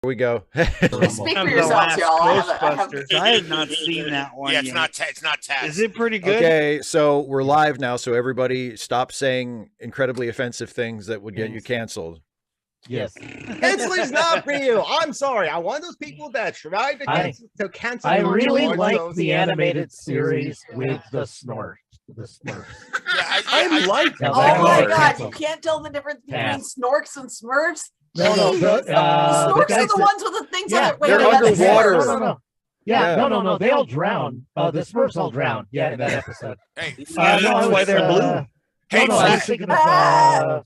Here we go. Speak for yourselves, y'all. I have not seen that one. Yeah, it's yet. not Taz. Is it pretty good? Okay, so we're live now, so everybody stop saying incredibly offensive things that would get you canceled. Yes. Ensign's not for you. I'm sorry. I'm one of those people that tried to cancel. I really like the animated series with the snort. The Smurfs. Yeah, I like. Oh my God! You can't tell the difference between Snorks and Smurfs. No, the Snorks are the ones with the things on it. They're underwater. No. They all drown. The Smurfs all drown. Yeah, in that episode. Hey, that's why they're blue. I was thinking of.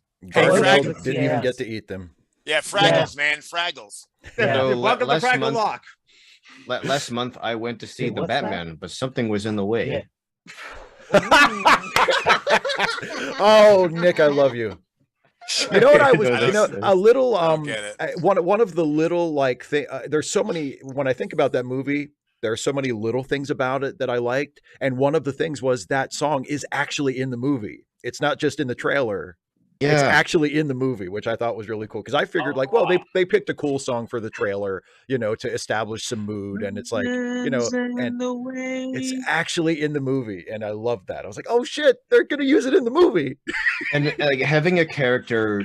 Didn't even get to eat them. Yeah, Fraggles, man, Fraggles. So, welcome to Fraggle Lock. Last month, I went to see the Batman, but something was in the way. Yeah. Oh, Nick, I love you. You know what I was, a little, one of the little like thing. There's so many. When I think about that movie, there are so many little things about it that I liked, and one of the things was that song is actually in the movie. It's not just in the trailer. Yeah. It's actually in the movie, which I thought was really cool because I figured well, they picked a cool song for the trailer, to establish some mood, and it's like, and it's actually in the movie, and I love that. I was like, oh shit, they're gonna use it in the movie. And like having a character,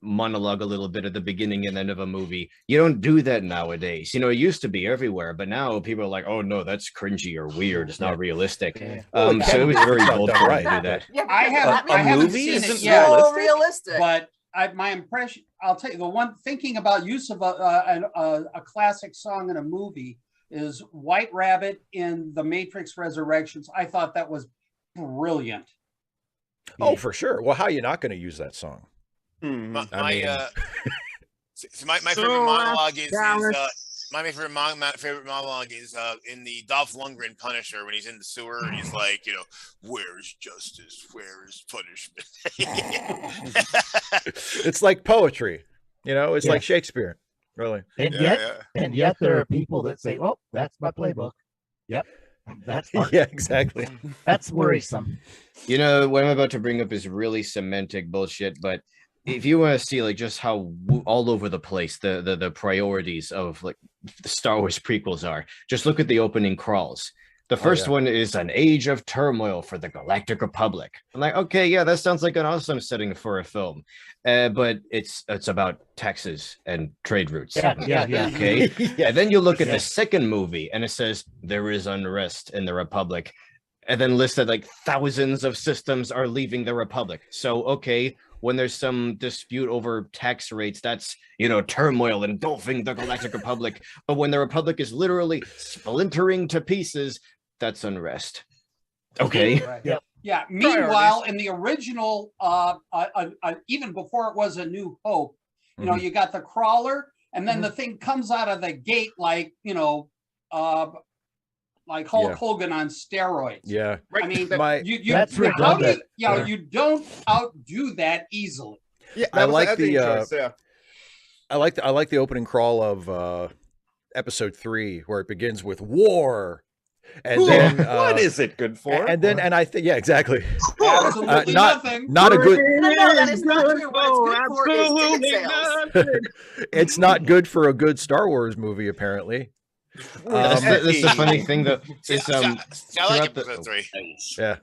monologue a little bit at the beginning and end of a movie, you don't do that nowadays. It used to be everywhere, but now people are like, oh no, that's cringy or weird. It's not realistic. So it was very bold for them to do that. Yeah, I haven't seen it yet. Realistic. But my impression, I'll tell you, the one thinking about use of a classic song in a movie is White Rabbit in The Matrix Resurrections. I thought that was brilliant. Oh, for sure. Well, how are you not going to use that song? My favorite monologue is my favorite monologue is in the Dolph Lundgren Punisher when he's in the sewer and he's like, where is justice? Where is punishment? It's like poetry, it's like Shakespeare, really. And yet there are people that say, "Oh, that's my playbook." Yep, that's yeah, exactly. That's worrisome. What I'm about to bring up is really semantic bullshit, but if you want to see like just how all over the place the priorities of like the Star Wars prequels are, just look at the opening crawls. The first one is an age of turmoil for the Galactic Republic. I'm like, okay, yeah, that sounds like an awesome setting for a film, but it's about taxes and trade routes. Yeah. Okay, and then you look at the second movie, and it says there is unrest in the Republic, and then listed like thousands of systems are leaving the Republic. So okay, when there's some dispute over tax rates, that's, turmoil engulfing the Galactic Republic. But when the Republic is literally splintering to pieces, that's unrest. Okay. Right. Yeah. Meanwhile, in the original, even before it was A New Hope, you got the crawler, and then the thing comes out of the gate like, like Hulk Hogan on steroids. Yeah. I mean, that's redundant. You don't outdo that easily. Yeah, I like the opening crawl of episode 3 where it begins with war. And then what is it good for? And I think exactly. Absolutely nothing. Not a good. No, that is not true. What it's good for is ticket sales. It's not good for a good Star Wars movie, apparently. That's the funny thing though. I like episode 3. Yeah.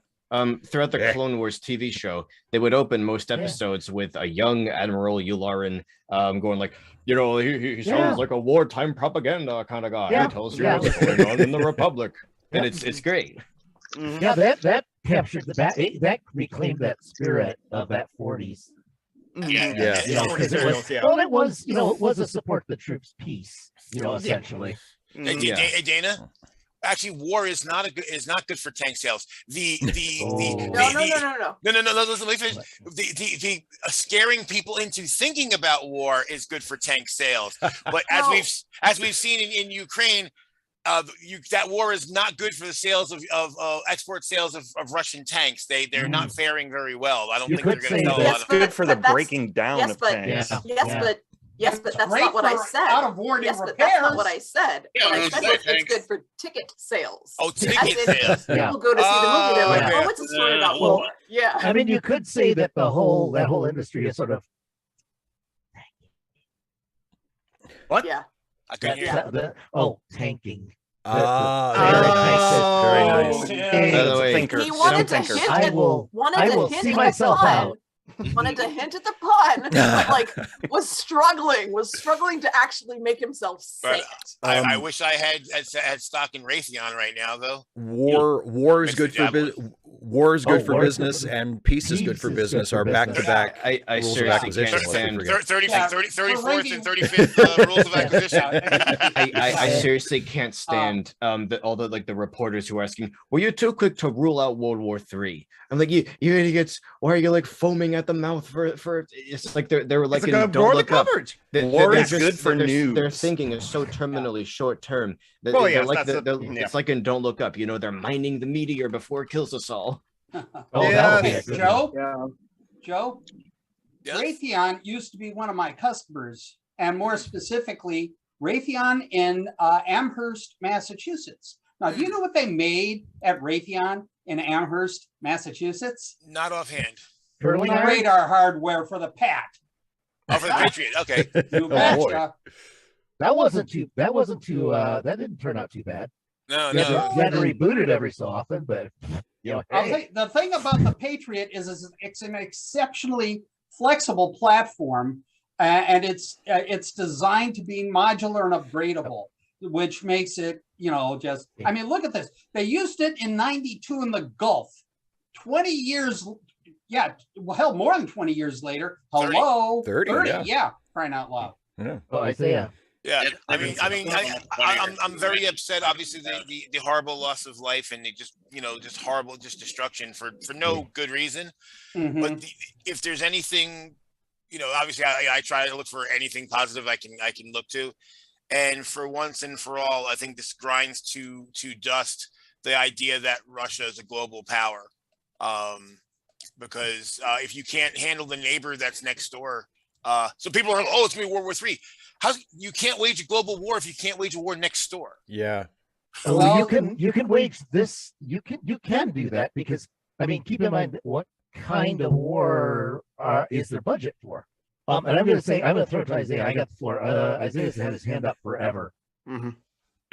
Throughout the Clone Wars TV show, they would open most episodes with a young Admiral Yularen going like, he sounds like a wartime propaganda kind of guy. He tells you what's going on in the Republic. And it's great. Yeah, that captured that reclaimed that spirit of that 40s. Yeah. It was a support the troops piece, essentially. Hey, Dana. Actually, war is not good for tank sales. No. Listen, let me finish. The scaring people into thinking about war is good for tank sales. But as we've seen in Ukraine, that war is not good for the sales of export sales of Russian tanks. They're not faring very well. I don't think they're going to sell a lot of. It's good for the breaking down of tanks. Yes, but that's not what I said. Out of warning yes, repairs. but that's not what I said. Yeah, what I said was it's good for ticket sales. Oh, ticket sales. People go to see the movie. They're like, oh, it's a story about war. Yeah. I mean, you could say that that whole industry is sort of What? Yeah. I couldn't hear you. Tanking. Very nice. By the way, He wanted to hint I at, will hint see at myself the pun. out. Wanted to hint at the pun, but like was struggling to actually make himself say it. I wish I had stock in Raytheon right now, though. War is good for business. War is good for business, and peace is good for business. Are back to back. I seriously can't stand 34th and 35th rules of acquisition. I seriously can't stand all the like the reporters who are asking, "Were you too quick to rule out World War III?" I'm like, you idiots! Why are you like foaming at the mouth for? It's like they're like in Don't Look Up. War is good for news. Their thinking is so terminally short term. It's like in Don't Look Up. You know, they're mining the meteor before it kills us all. Joe. Yes? Raytheon used to be one of my customers, and more specifically, Raytheon in Amherst, Massachusetts. Now, do you know what they made at Raytheon in Amherst, Massachusetts? Not offhand. Radar hardware for the PAT. Oh, for the Patriot. Okay. You betcha. That didn't turn out too bad. No. You had to reboot it every so often, but The thing about the Patriot is it's an exceptionally flexible platform, and it's designed to be modular and upgradable, which makes it, I mean, look at this. They used it in '92 in the Gulf. 20 years, more than 20 years later. 30, yeah, crying out loud. Yeah. Oh, Isaiah. Yeah, I'm very upset. Obviously, the horrible loss of life and just horrible destruction for no good reason. Mm-hmm. But if there's anything, obviously I try to look for anything positive I can look to, and for once and for all, I think this grinds to dust the idea that Russia is a global power, because if you can't handle the neighbor that's next door, so people are, it's gonna be World War III. How you can't wage a global war if you can't wage a war next door? Yeah. Well, you can wage this. You can do that because keep in mind what kind of war is their budget for. And I'm going to throw it to Isaiah. I got the floor. Isaiah's had his hand up forever. Mm-hmm.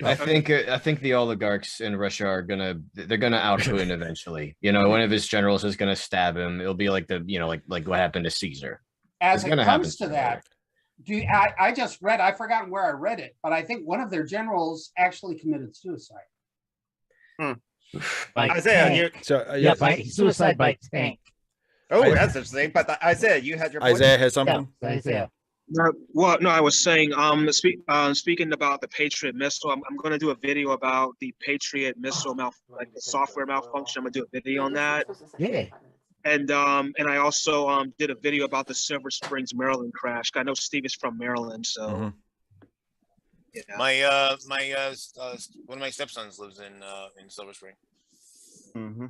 I think the oligarchs in Russia are they're gonna out Putin eventually. One of his generals is gonna stab him. It'll be like like what happened to Caesar. As it comes to that. I just read, I've forgotten where I read it, but I think one of their generals actually committed suicide. Isaiah, by suicide by tank. Oh, that's interesting. But Isaiah, you had your point? Isaiah has something. Yeah, Isaiah. No, I was saying, speaking about the Patriot missile, I'm going to do a video about the Patriot missile the software malfunction. I'm going to do a video on that. Yeah. And I also did a video about the Silver Springs, Maryland crash. I know Steve is from Maryland, so. Mm-hmm. My one of my stepsons lives in Silver Spring. Mm-hmm.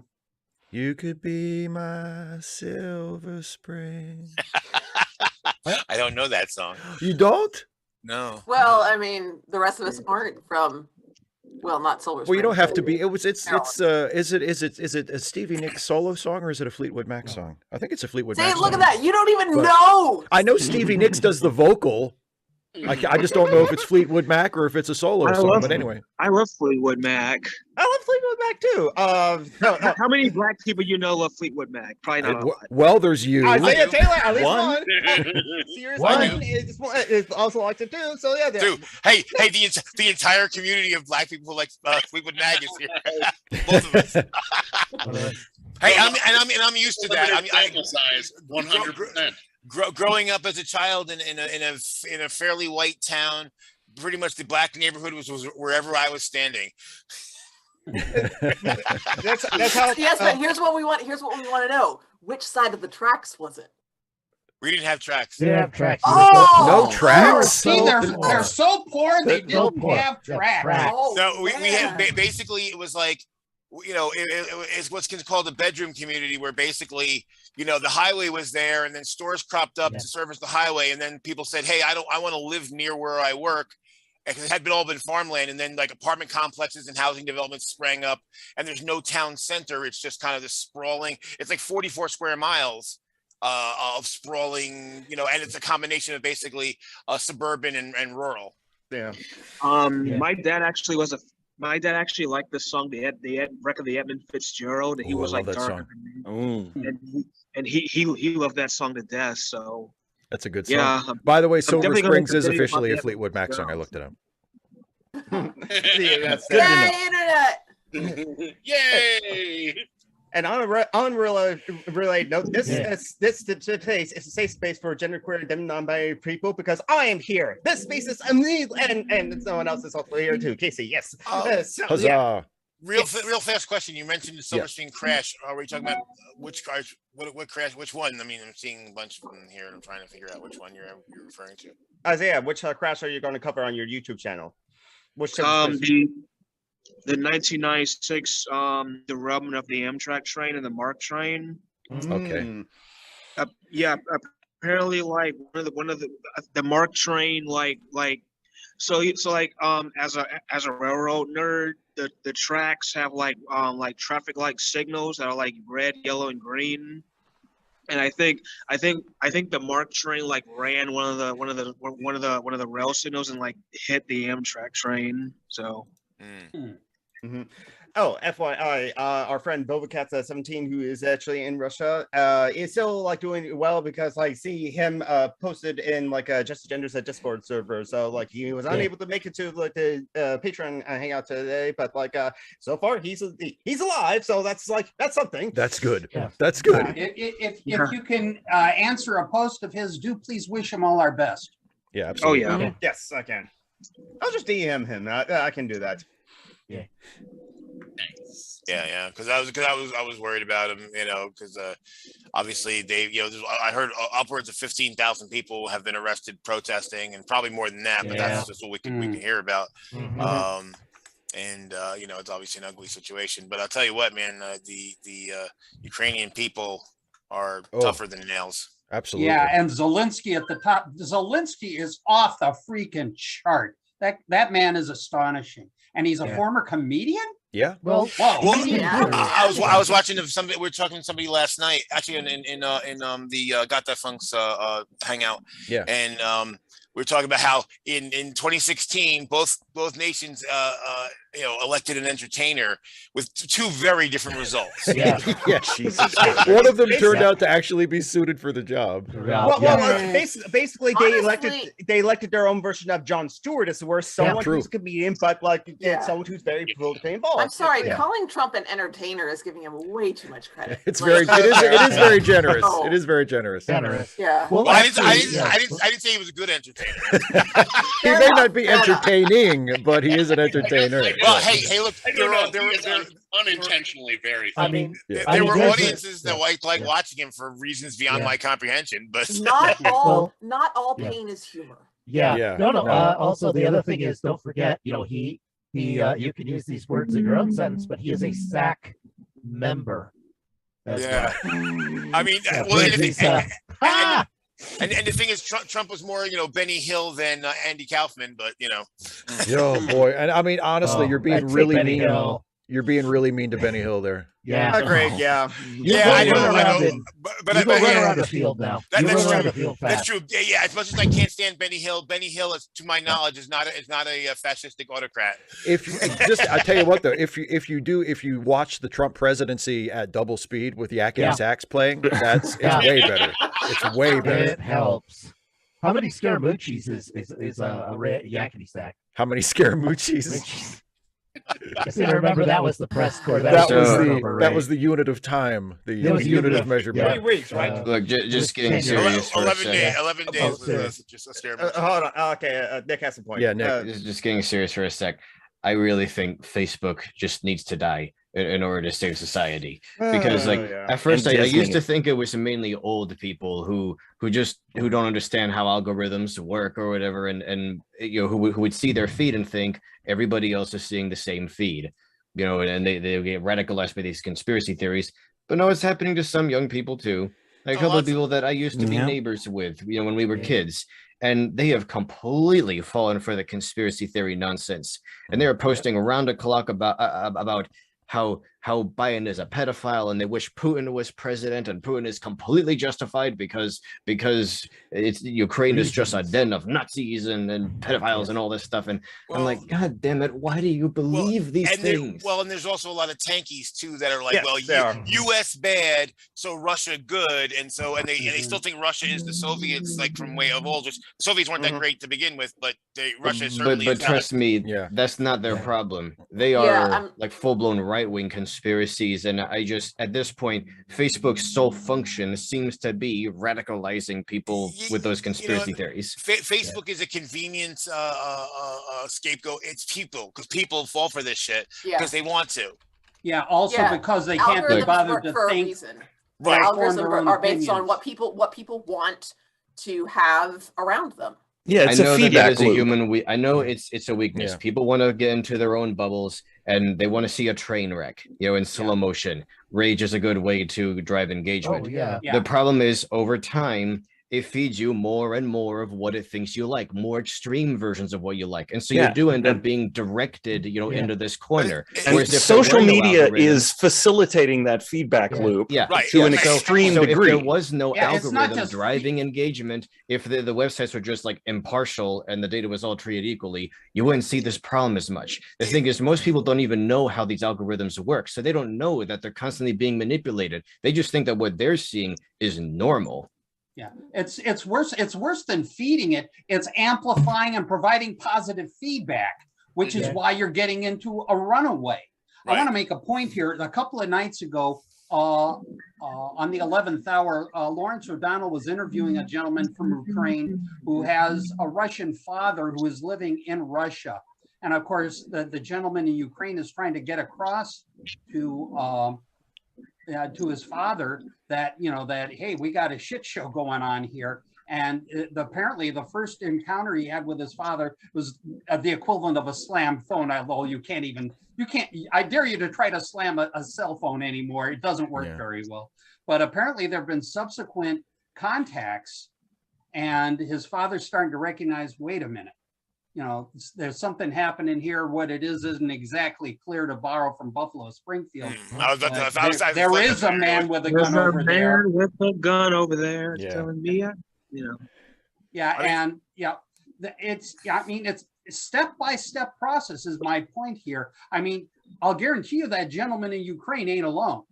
You could be my Silver Spring. I don't know that song. You don't? No. Well, the rest of us aren't from. Well, not Silver Spring. Well, you don't have to be. Is it a Stevie Nicks solo song or is it a Fleetwood Mac song? I think it's a Fleetwood Mac song. Look at that. You don't even know. I know Stevie Nicks does the vocal. I just don't know if it's Fleetwood Mac or if it's a solo song. But anyway, I love Fleetwood Mac. I love Fleetwood Mac too. How many black people love Fleetwood Mac? Probably not. Well, there's you. Isaiah Taylor, at least one. Sirius is also likes it too. So yeah. Dude, hey, the entire community of black people who like Fleetwood Mac is here. Both of us. Hey, I'm used to that. Sample size 100%. Growing up as a child in a fairly white town, pretty much the black neighborhood was wherever I was standing. that's how. Yes, but here's what we want. Here's what we want to know: which side of the tracks was it? We didn't have tracks. They didn't have tracks. No tracks. See, they're so poor they didn't have tracks. No, we had basically it was like. It's what's called a bedroom community where basically, the highway was there and then stores cropped up to service the highway. And then people said, hey, I want to live near where I work. Because it had all been farmland. And then like apartment complexes and housing developments sprang up and there's no town center. It's just kind of this sprawling, it's like 44 square miles of sprawling, and it's a combination of basically suburban and rural. Yeah. My dad actually liked this song. They had record the Edmund Fitzgerald, and he Ooh, was I love like that darker song. than me. And he loved that song to death. So That's a good song. yeah. By the way, I'm Silver definitely gonna Springs make a is video officially a about the Fleetwood Mac song. I Fitzgerald. looked it up. Yeah, that's good to know. Yay, internet! Yay! And on a related note, this space is a safe space for genderqueer and non-binary people because I am here. This space is and someone else is also here too. Casey, yes. Huzzah! Yeah. Real fast question. You mentioned the Silver Stream crash. Are we talking about which crash? What crash? Which one? I mean, I'm seeing a bunch of them here, and I'm trying to figure out which one you're referring to. Isaiah, which crash are you going to cover on your YouTube channel? Which the 1996 derailment of the Amtrak train and the MARC train. Okay. Yeah, apparently like one of the MARC train so as a railroad nerd, the tracks have like traffic light signals that are like red, yellow, and green. And I think the MARC train like ran one of the rail signals and like hit the Amtrak train. So. Oh, FYI, our friend Bovacat17, who is actually in Russia, is still like doing well because like see him posted in like Just Genders Discord server. So like he was unable to make it to like the Patreon hangout today, but like so far he's alive. So that's something. That's good. Yeah. That's good. If you can answer a post of his, do please wish him all our best. Yeah, absolutely. Oh yeah. Yes, I can. I'll just DM him. I can do that. Yeah. Nice. Yeah, because I was worried about him, because obviously they, I heard upwards of 15,000 people have been arrested protesting, and probably more than that. But that's just what we can hear about. And it's obviously an ugly situation. But I'll tell you what, man, the Ukrainian people are tougher than nails. Absolutely. Yeah, and Zelensky at the top. Zelensky is off the freaking chart. That man is astonishing, and he's a former comedian. Yeah. Well, I was watching somebody. We were talking to somebody last night, actually in the Got That Funk's hangout. Yeah. And we were talking about how in 2016 both nations elected an entertainer with two very different results. Yeah. Jesus. One of them turned out to actually be suited for the job. Basically, they elected their own version of Jon Stewart as where someone who's a comedian, but someone who's very politically involved. I'm sorry, calling Trump an entertainer is giving him way too much credit. It is very generous. It is very generous. Yeah. Well, I didn't say he was a good entertainer. He may not be entertaining, but he is an entertainer. Well, hey, look, they're unintentionally very funny. There were audiences that like watching him for reasons beyond my comprehension, but not all pain is humor. Yeah. No. Also, the other thing is, don't forget, he you can use these words in your own sentence, but he is a SAC member. Yeah. Well. I mean, and the thing is, Trump was more, Benny Hill than Andy Kaufman, but Oh boy, and I mean, honestly, you're being really mean. You're being really mean to Benny Hill there. Yeah, agreed. Yeah, I know. But I run around the field now. That's true. That's true. Yeah. As much as I can't stand Benny Hill, is, to my knowledge, is not a fascistic autocrat. I tell you what though, if you watch the Trump presidency at double speed with yakety sax playing, it's way better. It's way better. It helps. How many Scaramucci's is a yakety sax? How many Scaramucci's? I seem to remember that was the press corps. That was the unit of time. The unit of measurement. 3 weeks, right? Look, just getting serious. 11 days was just a Scaramucci. Hold on. Okay, Nick has a point. Yeah, Nick. Just getting serious for a sec. I really think Facebook just needs to die in order to save society, because at first I used to think it was mainly old people who don't understand how algorithms work or whatever, and who would see their feed and think everybody else is seeing the same feed, and they get radicalized by these conspiracy theories. But no, it's happening to some young people too. Like a couple of people that I used to be neighbors with, when we were kids. And they have completely fallen for the conspiracy theory nonsense. And they are posting around the clock about how how Biden is a pedophile and they wish Putin was president, and Putin is completely justified because it's Ukraine is just a den of Nazis and pedophiles and all this stuff. And I'm like, God damn it, why do you believe these things? And there's also a lot of tankies too that are like, US bad, so Russia good, and they still think Russia is the Soviets, like from way of old. Just the Soviets weren't that great to begin with, but Russia certainly. But trust me, that's not their problem. They are like full-blown right-wing conspiracies, and I just at this point, Facebook's sole function seems to be radicalizing people with those conspiracy theories. Facebook is a convenient scapegoat. It's people, because people fall for this shit because they want to. Yeah, also because they can't be bothered to think. Right. Algorithms are based on what people want to have around them. Yeah, it's a feedback loop. I know it's a weakness. People want to get into their own bubbles and they want to see a train wreck, in slow motion. Rage is a good way to drive engagement. The problem is, over time, it feeds you more and more of what it thinks you like, more extreme versions of what you like. And so you do end up being directed, into this corner. And social media is facilitating that feedback loop to an extreme degree. If there was no algorithm driving engagement, if the websites were just like impartial and the data was all treated equally, you wouldn't see this problem as much. The thing is, most people don't even know how these algorithms work. So they don't know that they're constantly being manipulated. They just think that what they're seeing is normal. Yeah, it's worse. It's worse than feeding it. It's amplifying and providing positive feedback, which is why you're getting into a runaway. I want to make a point here. A couple of nights ago, on the 11th hour, Lawrence O'Donnell was interviewing a gentleman from Ukraine who has a Russian father who is living in Russia. And of course, the gentleman in Ukraine is trying to get across to his father that, that, hey, we got a shit show going on here. And apparently the first encounter he had with his father was the equivalent of a slam phone. Although I dare you to try to slam a cell phone anymore. It doesn't work very well. But apparently there have been subsequent contacts and his father's starting to recognize, wait a minute, there's something happening here. What it is isn't exactly clear, to borrow from Buffalo Springfield. There is a man with a gun over there. There's a man with a gun over there telling me, it's step-by-step process is my point here. I mean, I'll guarantee you that gentleman in Ukraine ain't alone.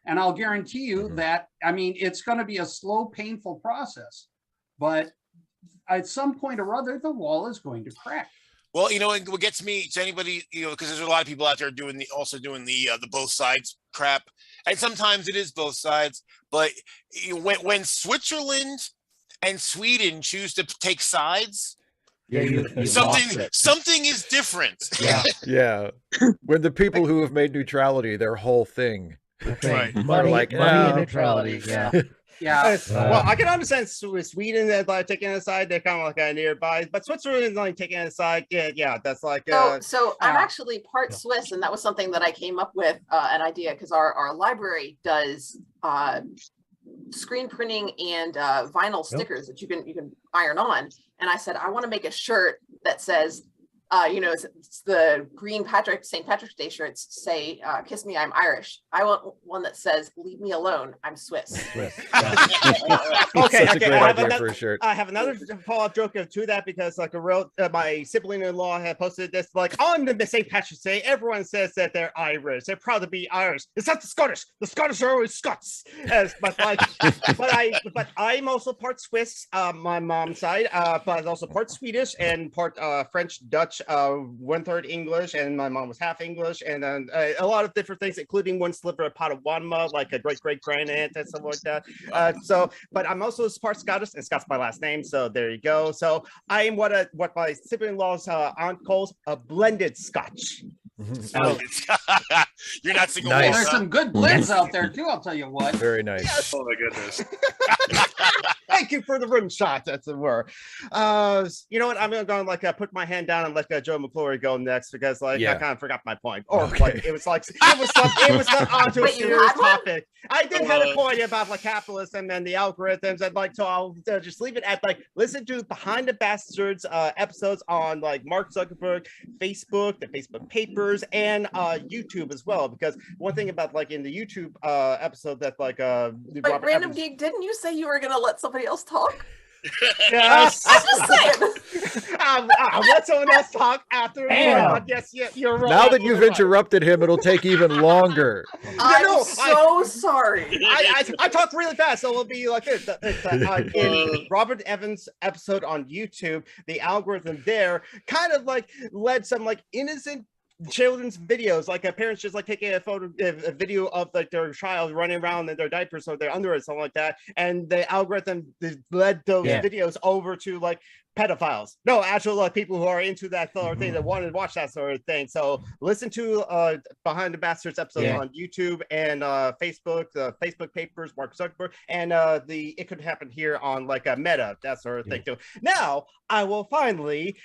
And I'll guarantee you that, it's going to be a slow, painful process. But at some point or other, the wall is going to crack. Well, and what gets me to anybody, because there's a lot of people out there doing the both sides crap, and sometimes it is both sides. But when Switzerland and Sweden choose to take sides, something is different. When the people who have made neutrality their whole thing, money and neutrality. Well, I can understand Sweden that like taking it aside. They're kind of like nearby, but Switzerland is like taking it aside. That's like. So I'm actually part Swiss, and that was something that I came up with an idea, because our library does screen printing and vinyl stickers that you can iron on. And I said, I want to make a shirt that says, it's the green St. Patrick's Day shirts say, "Kiss me, I'm Irish." I want one that says, "Leave me alone, I'm Swiss." Okay, I have another follow-up joke to that, because my sibling-in-law had posted this, like, on the St. Patrick's Day, everyone says that they're Irish. They're proud to be Irish. It's not the Scottish. The Scottish are always Scots. But I'm also part Swiss, my mom's side, but also part Swedish and part French, Dutch, 1/3 English, and my mom was half English, and then a lot of different things, including one sliver of Potawatomi, like a great-great-grand-aunt and stuff like that. But I'm also part Scottish, and Scott's my last name, so there you go. So I'm what my sibling-in-law's aunt calls a blended Scotch. You're not single. There's some good blends out there too, I'll tell you what. Very nice. Oh my goodness. Thank you for the rim shot, as it were. You know what? I'm gonna go like put my hand down and let Joe McClory go next because I kind of forgot my point. Or like it was onto a serious topic. I did have a point about like capitalism and the algorithms, and like so I'll just leave it at like listen to Behind the Bastards episodes on like Mark Zuckerberg, Facebook, the Facebook Papers, and YouTube as well. Because one thing about like in the YouTube episode that like Wait, Random Geek, didn't you say you were gonna let somebody else talk? Yes. I'm just saying. I'll let someone else talk after. Yes, you're right. Now that you've interrupted him, it'll take even longer. I'm so sorry. I talk really fast, so it'll be like this. In Robert Evans' episode on YouTube, the algorithm there kind of like led some like innocent children's videos, like parents just like taking a video of like their child running around in their diapers or their underwear, something like that, and the algorithm led those videos over to like pedophiles. No, actual like people who are into that sort of thing that want to watch that sort of thing. So listen to Behind the Bastards episode on YouTube and Facebook, the Facebook Papers, Mark Zuckerberg, and the It Could Happen Here on like a Meta, that sort of thing too. Now I will finally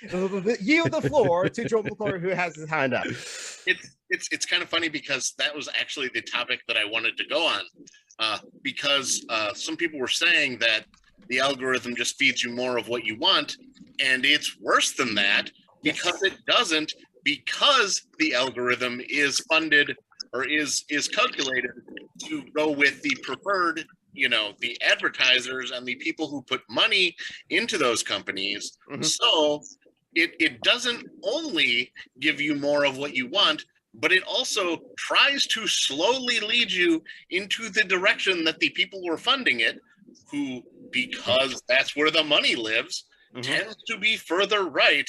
yield the floor to Joe McClure, who has his hand up. It's kind of funny because that was actually the topic that I wanted to go on, because some people were saying that the algorithm just feeds you more of what you want, and it's worse than that because it doesn't, because the algorithm is funded or is calculated to go with the preferred, you know, the advertisers and the people who put money into those companies. So it doesn't only give you more of what you want, but it also tries to slowly lead you into the direction that the people who are funding it, who, because that's where the money lives, tends to be further right.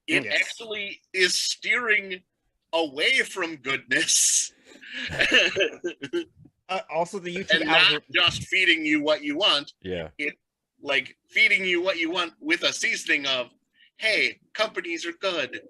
It actually is steering away from goodness. Also, the YouTube and not just feeding you what you want. Yeah, it like feeding you what you want with a seasoning of, hey, companies are good.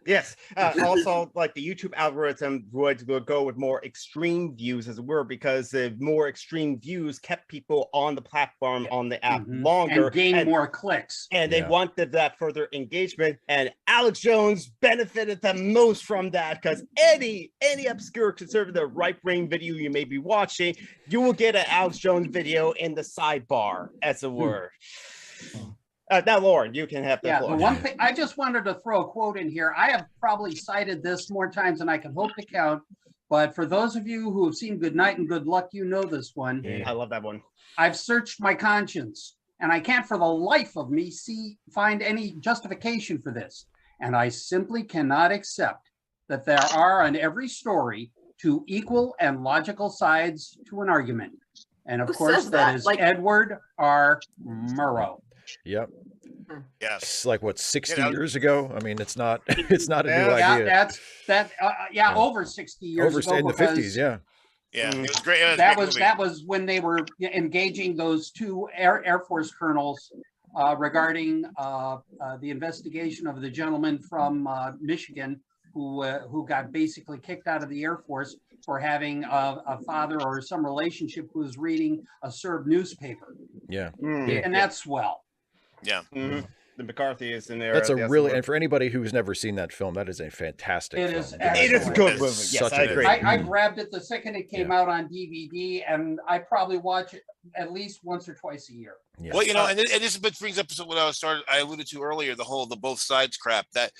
Yes. Also, like the YouTube algorithm would go with more extreme views, as it were, because the more extreme views kept people on the platform, on the app longer, and gain more clicks. And they wanted that further engagement. And Alex Jones benefited the most from that, because any obscure conservative right-wing video you may be watching, you will get an Alex Jones video in the sidebar, as it were. Now, Lauren, you can have the floor. The one thing I just wanted to throw a quote in here. I have probably cited this more times than I can hope to count, but for those of you who have seen Good Night and Good Luck, you know this one. I love that one. I've searched my conscience, and I can't for the life of me find any justification for this. And I simply cannot accept that there are on every story two equal and logical sides to an argument. And of course, that is like Edward R. Murrow. Yep. Yes. It's like what, 60 years ago? I mean, it's not a new idea. Over 60 years ago. In the 50s, yeah. Yeah, it was great. That was when they were engaging those two Air Force colonels regarding the investigation of the gentleman from Michigan who got basically kicked out of the Air Force for having a father or some relationship who was reading a Serb newspaper. Yeah. And that's swell. Yeah. The McCarthy is in there. That's a really, and for anybody who's never seen that film, that is a fantastic film. It is a good movie. Yes, I agree. I grabbed it the second it came out on DVD, and I probably watch it at least once or twice a year. Yeah. Well, you know, and this brings up what I alluded to earlier, the both sides crap. That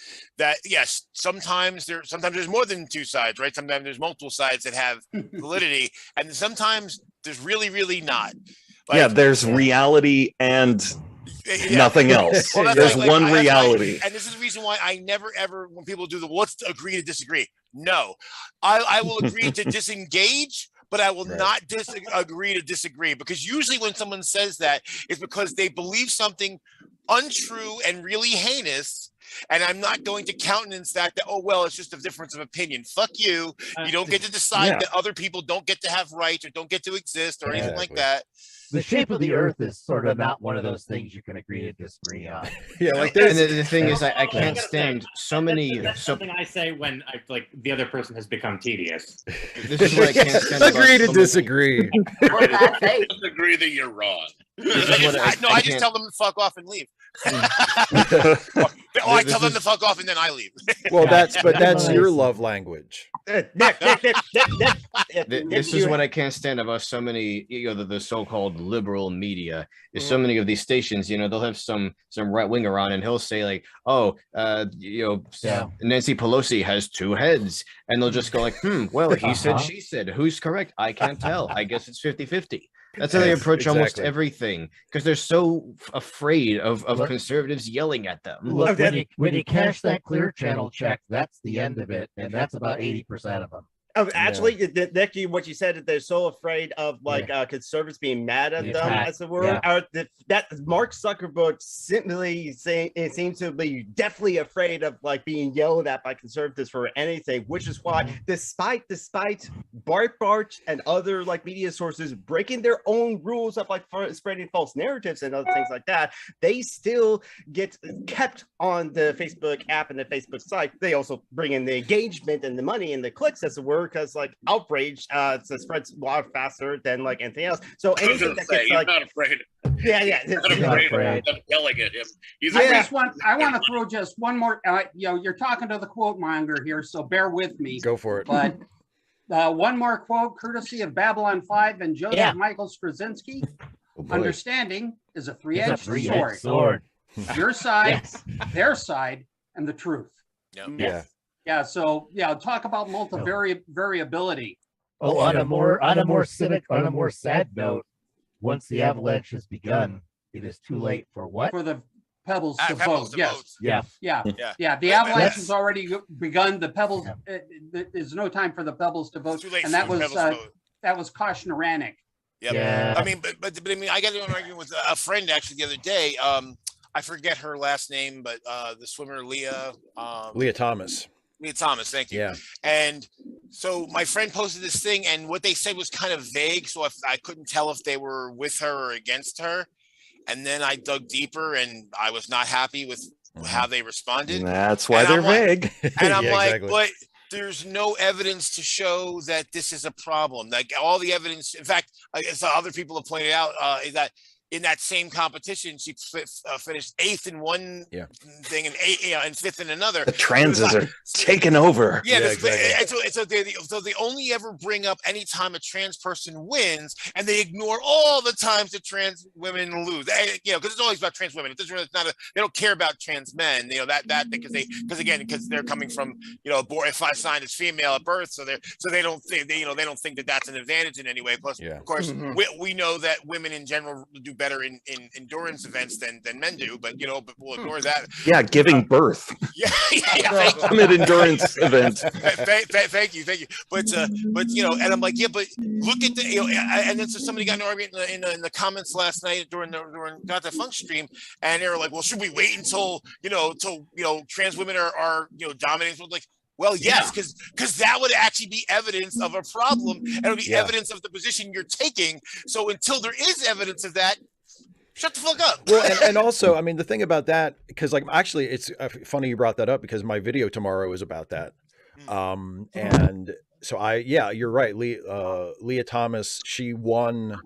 yes, sometimes there's more than two sides, right? Sometimes there's multiple sides that have validity, and sometimes there's really not. Like, there's reality and nothing else. Well, there's one reality. And this is the reason why I never ever, when people do let's agree to disagree. No, I will agree to disengage, but I will not agree to disagree, because usually when someone says that, it's because they believe something untrue and really heinous, and I'm not going to countenance that, oh, well, it's just a difference of opinion. Fuck you. You don't get to decide that other people don't get to have rights or don't get to exist or anything like that. The shape of the earth is sort of not one of those things you can agree to disagree on. Yeah, like and the thing is, I can't stand so many. That's something I say when the other person has become tedious. This is what I can't stand. Agree to disagree. Disagree that you're wrong. I just tell them to fuck off and leave. I tell them to fuck off and then I leave. Well, that's your love language. This is what I can't stand about so many, the so-called liberal media. Is so many of these stations, they'll have some right winger on, and he'll say like, "Oh, Nancy Pelosi has two heads," and they'll just go like, well, he said, she said. Who's correct? I can't tell. I guess it's 50-50. That's how they approach almost everything, because they're so afraid of conservatives yelling at them. Look, when you cash that Clear Channel check, that's the end of it, and that's about 80% of them. Actually, Nick, what you said, that they're so afraid of conservatives being mad at them, as it were. That Mark Zuckerberg simply saying it seems to be definitely afraid of being yelled at by conservatives for anything, which is why, despite Breitbart and other media sources breaking their own rules of spreading false narratives and other things like that, they still get kept on the Facebook app and the Facebook site. They also bring in the engagement and the money and the clicks, as it were, because outrage spreads a lot faster than anything else. So anything that gets not afraid. Not afraid of yelling at him. I want to throw just one more. You're talking to the quote monger here, so bear with me. Go for it. But one more quote, courtesy of Babylon 5 and Joseph Michael Straczynski. Understanding is a three-edged sword. Your side, their side, and the truth. Yeah. So talk about multivariability. Oh, on a more sad note, once the avalanche has begun, it is too late for what? For the pebbles to vote. Yes. Yeah. The avalanche has already begun. The pebbles. There's no time for the pebbles to vote, and that was cautionaranic. Yeah. I mean, but I mean, I got into an argument with a friend actually the other day. I forget her last name, but the swimmer Leah Thomas. Leah Thomas, thank you. Yeah. And so my friend posted this thing, and what they said was kind of vague, so I couldn't tell if they were with her or against her. And then I dug deeper, and I was not happy with how they responded. That's why they're vague. And I'm but there's no evidence to show that this is a problem. All the evidence, in fact, as other people have pointed out, is that in that same competition, she finished 8th in one thing and 5th in another. The transes are taking over. Yeah, exactly. So they only ever bring up any time a trans person wins, and they ignore all the times that trans women lose. Because it's always about trans women. They don't care about trans men. Because they're coming from if I signed as female at birth, so they don't think that that's an advantage in any way. Plus, of course, we know that women in general do better in endurance events than men do, but we'll ignore that. Yeah, giving birth. I'm an endurance event. Thank you. But and I'm like, but look at and then so somebody got an argument in the comments last night during Got the Funk stream, and they were like, well, should we wait until trans women are dominating? Like, well, yes, because that would actually be evidence of a problem, and it would be evidence of the position you're taking. So until there is evidence of that, shut the fuck up. Well, and also, I mean, the thing about that, because actually, it's funny you brought that up, because my video tomorrow is about that. And so you're right. Leah Thomas, she won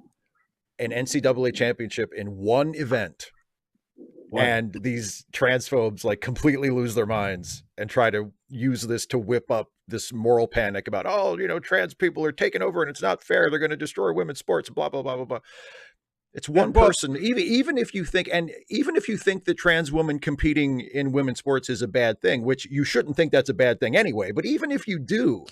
an NCAA championship in one event. And these transphobes completely lose their minds and try to use this to whip up this moral panic about, trans people are taking over and it's not fair. They're going to destroy women's sports, blah, blah, blah, blah, blah. It's one person. Even if you think that trans women competing in women's sports is a bad thing, which you shouldn't think that's a bad thing anyway. But even if you do,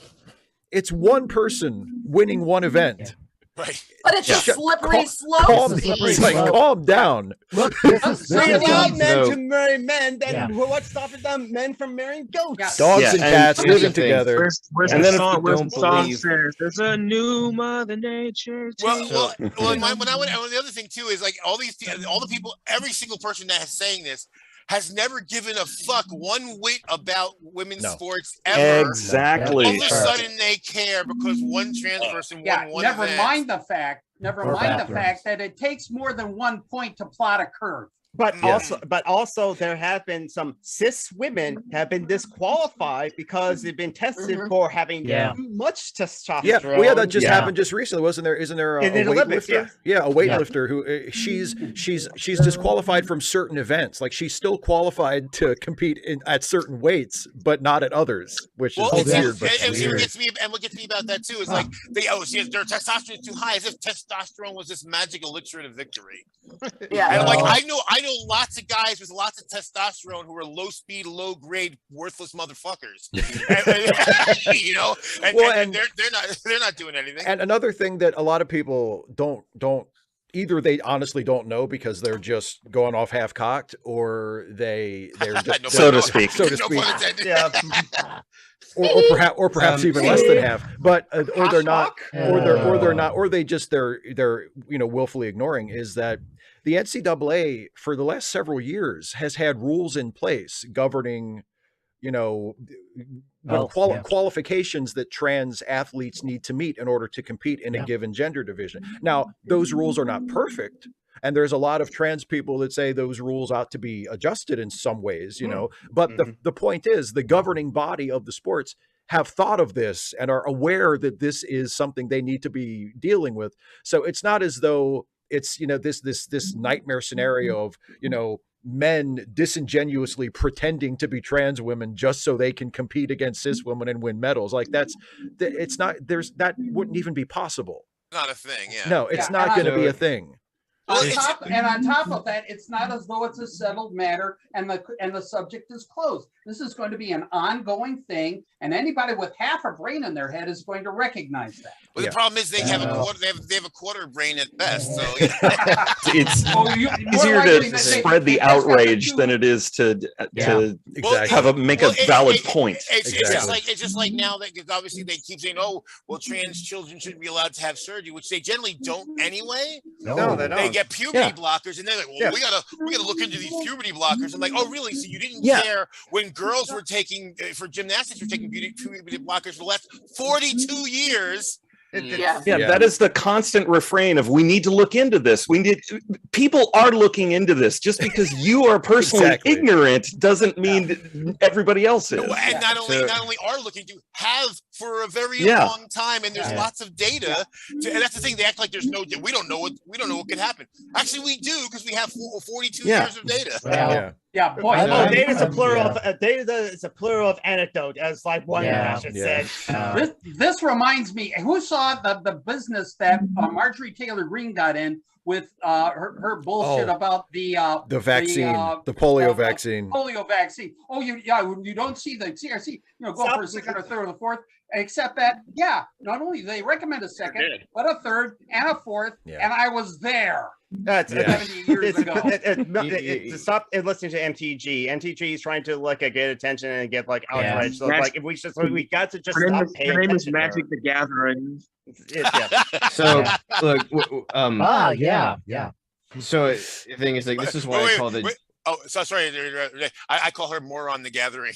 it's one person winning one event. Right. But it's a slippery slope. Calm down. Look, we allow men to marry men, then what's stopping them men from marrying goats? Dogs and cats living together. Where's the song says there's a new Mother Nature. Well, the other thing too is all the people, every single person that is saying this has never given a fuck one whit about women's sports ever. Exactly. All of a sudden they care because one trans person won one event. Never mind the fact that it takes more than 1 point to plot a curve. But also there have been some cis women have been disqualified because they've been tested for having too much testosterone. Yeah, well, yeah, that just happened just recently, wasn't there? Isn't there a weightlifter? Yeah, a weightlifter who she's disqualified from certain events. Like she's still qualified to compete at certain weights, but not at others, which is weird. And what gets me about that too is like their testosterone is too high, as if testosterone was this magic elixir to victory. Yeah, and like I know lots of guys with lots of testosterone who are low speed, low grade, worthless motherfuckers. You know, and they're not doing anything. And another thing that a lot of people don't either, they honestly don't know because they're just going off half cocked, or they're just so to speak. Or perhaps even less than half, but or they're not, or they're willfully ignoring, is that the NCAA for the last several years has had rules in place governing, qualifications that trans athletes need to meet in order to compete in a given gender division. Now, those rules are not perfect. And there's a lot of trans people that say those rules ought to be adjusted in some ways, but the point is the governing body of the sports have thought of this and are aware that this is something they need to be dealing with. So it's not as though it's, this nightmare scenario of, men disingenuously pretending to be trans women just so they can compete against cis women and win medals. Like that wouldn't even be possible. Not a thing. Yeah. No, it's not going to be a thing. On top of that, it's not as though it's a settled matter and the subject is closed. This is going to be an ongoing thing, and anybody with half a brain in their head is going to recognize that. Well, the problem is they have a quarter brain at best. So it's easier to spread the outrage than it is to make a valid point. It's just like now that, because obviously they keep saying, oh, well, trans children shouldn't be allowed to have surgery, which they generally don't anyway. No, they don't. They get puberty blockers, and they're like, well, we gotta look into these puberty blockers. I'm like, oh, really? So you didn't care when girls were taking for gymnastics were taking puberty blockers for the last 42 years? That is the constant refrain of, we need to look into this. People are looking into this. Just because you are personally ignorant doesn't mean that everybody else is. And not only are looking, to have for a very long time, and there's lots of data. And that's the thing; they act like there's no. We don't know what could happen. Actually, we do, because we have 42 years of data. Boy. Data is a plural of data is a plural of anecdote, as like one said. This reminds me. Who saw the business that Marjorie Taylor Greene got in with her bullshit about the vaccine, the polio vaccine. Polio vaccine. Oh, you don't see the CRC. Go for a second or third or the fourth. Except that, not only do they recommend a second, but a third and a fourth, and I was there. That's 70 years ago. Stop listening to MTG. MTG is trying to get attention and get outrage. So if we got to just stop paying attention. Her name is Magic the Gathering. So look, So the thing is, this is why I call the. Oh, so sorry. I call her Moron the Gathering.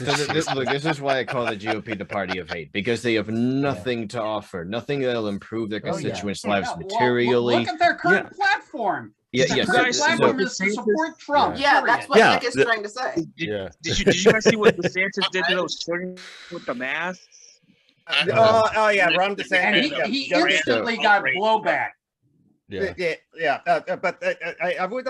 This is why I call the GOP the party of hate, because they have nothing to offer, nothing that'll improve their constituents' lives materially. Look at their current platform. Their platform is to support Trump. That's what Nick is trying to say. Did you guys see what DeSantis did to those children with the masks? Ron DeSantis. And he instantly got blowback. But I would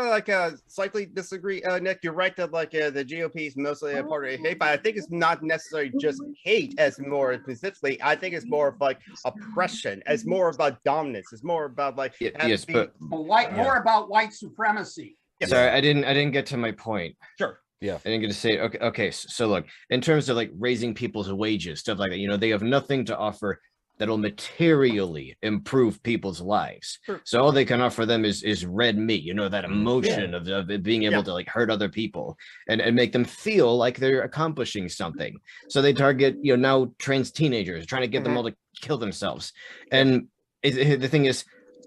slightly disagree, Nick. You're right that the GOP is mostly a part of hate, but I think it's not necessarily just hate as more specifically. I think it's more of oppression. It's more about dominance. It's more about more about white supremacy. Sorry, I didn't get to my point. Sure. Yeah, I didn't get to say it. Okay. So look, in terms of raising people's wages, stuff like that, they have nothing to offer that'll materially improve people's lives. Sure. So all they can offer them is red meat, that emotion of being able to hurt other people and make them feel like they're accomplishing something. So they target, now trans teenagers, trying to get them all to kill themselves. And the thing is,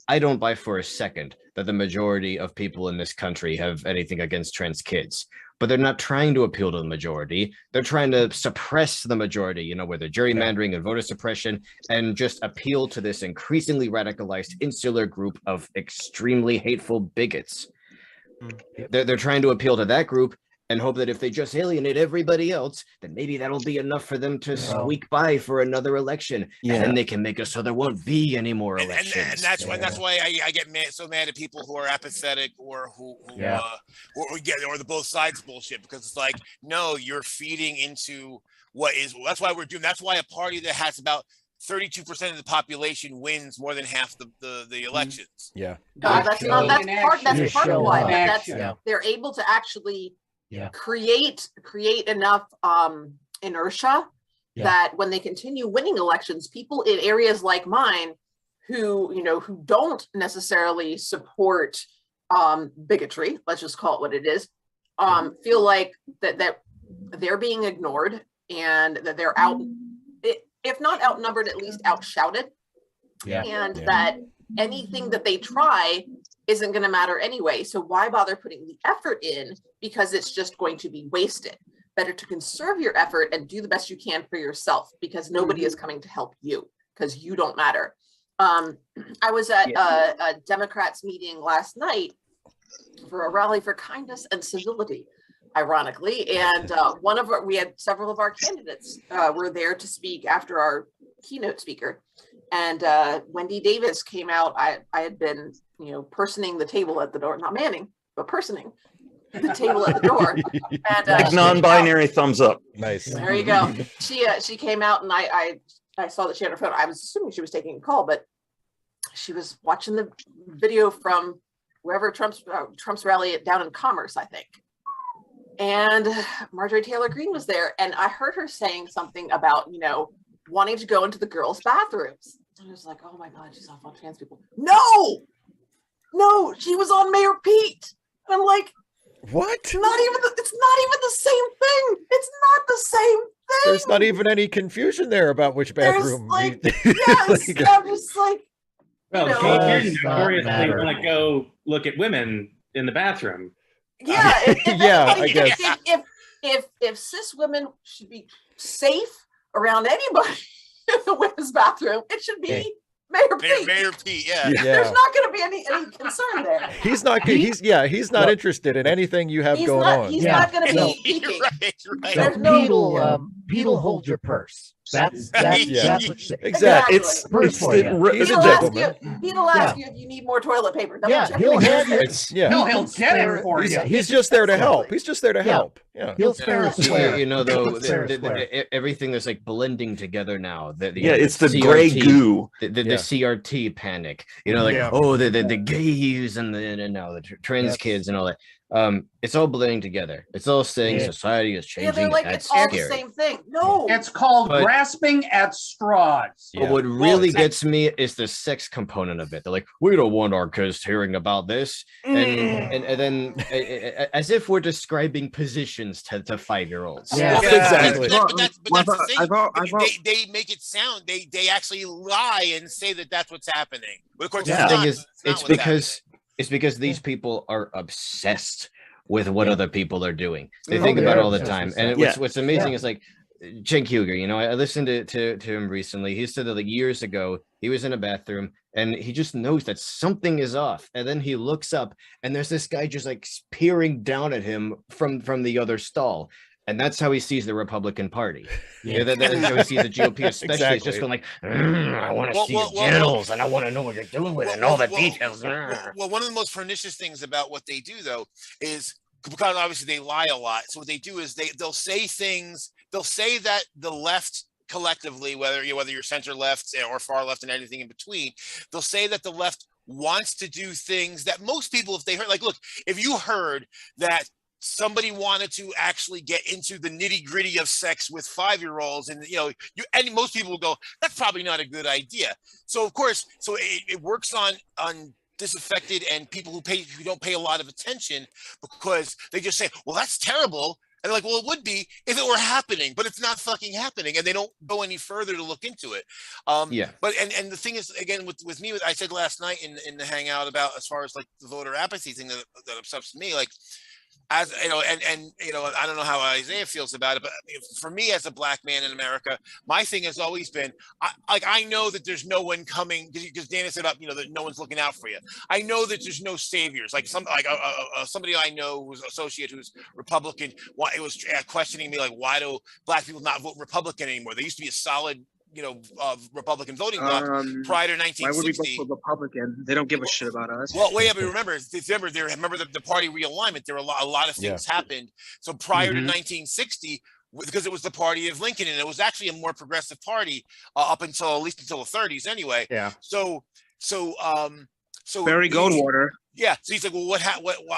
I don't buy for a second that the majority of people in this country have anything against trans kids. But they're not trying to appeal to the majority. They're trying to suppress the majority, with their gerrymandering and voter suppression, and just appeal to this increasingly radicalized insular group of extremely hateful bigots. They're trying to appeal to that group and hope that if they just alienate everybody else, then maybe that'll be enough for them to squeak by for another election. And then they can make it so there won't be any more elections. And that's why I get so mad at people who are apathetic or or the both sides bullshit, because it's like, no, you're feeding into that's why we're doing. That's why a party that has about 32% of the population wins more than half the elections. Yeah. That's part of why. They're able to actually create enough inertia that when they continue winning elections, people in areas like mine who don't necessarily support bigotry, let's just call it what it is, feel like that they're being ignored and that they're out, if not outnumbered, at least outshouted. That anything that they try isn't going to matter anyway. So why bother putting the effort in? Because it's just going to be wasted. Better to conserve your effort and do the best you can for yourself, because nobody is coming to help you, because you don't matter. I was at a Democrats meeting last night for a rally for kindness and civility, ironically. And we had several of our candidates were there to speak after our keynote speaker. And Wendy Davis came out. I had been, personing the table at the door, not manning, but personing the table at the door. And non-binary thumbs up. Nice. There you go. She came out, and I saw that she had her phone. I was assuming she was taking a call, but she was watching the video from wherever Trump's rally down in Commerce, I think. And Marjorie Taylor Greene was there, and I heard her saying something about, wanting to go into the girls' bathrooms. And I was like, oh my God, she's off on trans people. No, she was on Mayor Pete. And I'm like, what? It's not even the same thing. It's not the same thing. There's not even any confusion there about which bathroom. I'm just like, well, you notoriously want to go look at women in the bathroom. Yeah, I guess. If cis women should be safe around anybody in the women's bathroom, it should be Mayor Pete. Mayor Pete, yeah. There's not going to be any concern there. He's not interested in anything you have going on. He's not going to be peeking. Right. So Pete will hold your purse. That's what exactly. He'll ask you if you need more toilet paper. He'll get it for you. He's just there to help. He's just there to help. Yeah. He'll spare us. Everything that's like blending together now. It's the CRT, gray goo. The CRT panic. The gays and the trans kids and all that. It's all blending together. It's all saying society is changing. Yeah, they're like, it's all the same thing. No, it's called grasping at straws. But what really gets me is the sex component of it. They're like, we don't want our kids hearing about this, and then as if we're describing positions to 5-year-olds. Yeah, exactly. But that's the thing. They make it sound. They actually lie and say that that's what's happening. But of course, the thing is, it's because these people are obsessed with what other people are doing. They think about it all the time. And what's amazing is like Cenk Uygur, I listened to him recently. He said that like years ago, he was in a bathroom and he just knows that something is off. And then he looks up and there's this guy just like peering down at him from the other stall. And that's how he sees the Republican Party. That's how he sees the GOP, especially. It's just going like, I want to see your genitals, and I want to know what you're doing with it, and all the details. Well, one of the most pernicious things about what they do, though, is because obviously they lie a lot. So what they do is they'll say things. They'll say that the left collectively, whether you're center left or far left and anything in between, they'll say that the left wants to do things that most people, if they heard, like, look, if you heard that somebody wanted to actually get into the nitty-gritty of sex with 5-year-olds, and and most people will go, that's probably not a good idea. So of course, it works on disaffected and people who don't pay a lot of attention, because they just say, well, that's terrible. And they're like, well, it would be if it were happening, but it's not fucking happening, and they don't go any further to look into it. But and the thing is, again, with me, I said last night in the Hangout about as far as like the voter apathy thing that upsets me, like, as you know, and you know, I don't know how Isaiah feels about it, but for me as a black man in America, my thing has always been, I know that there's no one coming, because Dana said up, you know, that no one's looking out for you. I know that there's no saviors. Like somebody I know who's an associate who's Republican, it was questioning me like, why do black people not vote Republican anymore? They used to be a solid, you know, Republican voting bloc prior to 1960. Why would we vote for Republican? They don't give a shit about us. Well, wait, but remember the party realignment. There were a lot of things happened. So prior to 1960, because it was the party of Lincoln, and it was actually a more progressive party up until at least until the 30s, anyway. Yeah. So Barry Goldwater. Yeah. So he's like, well,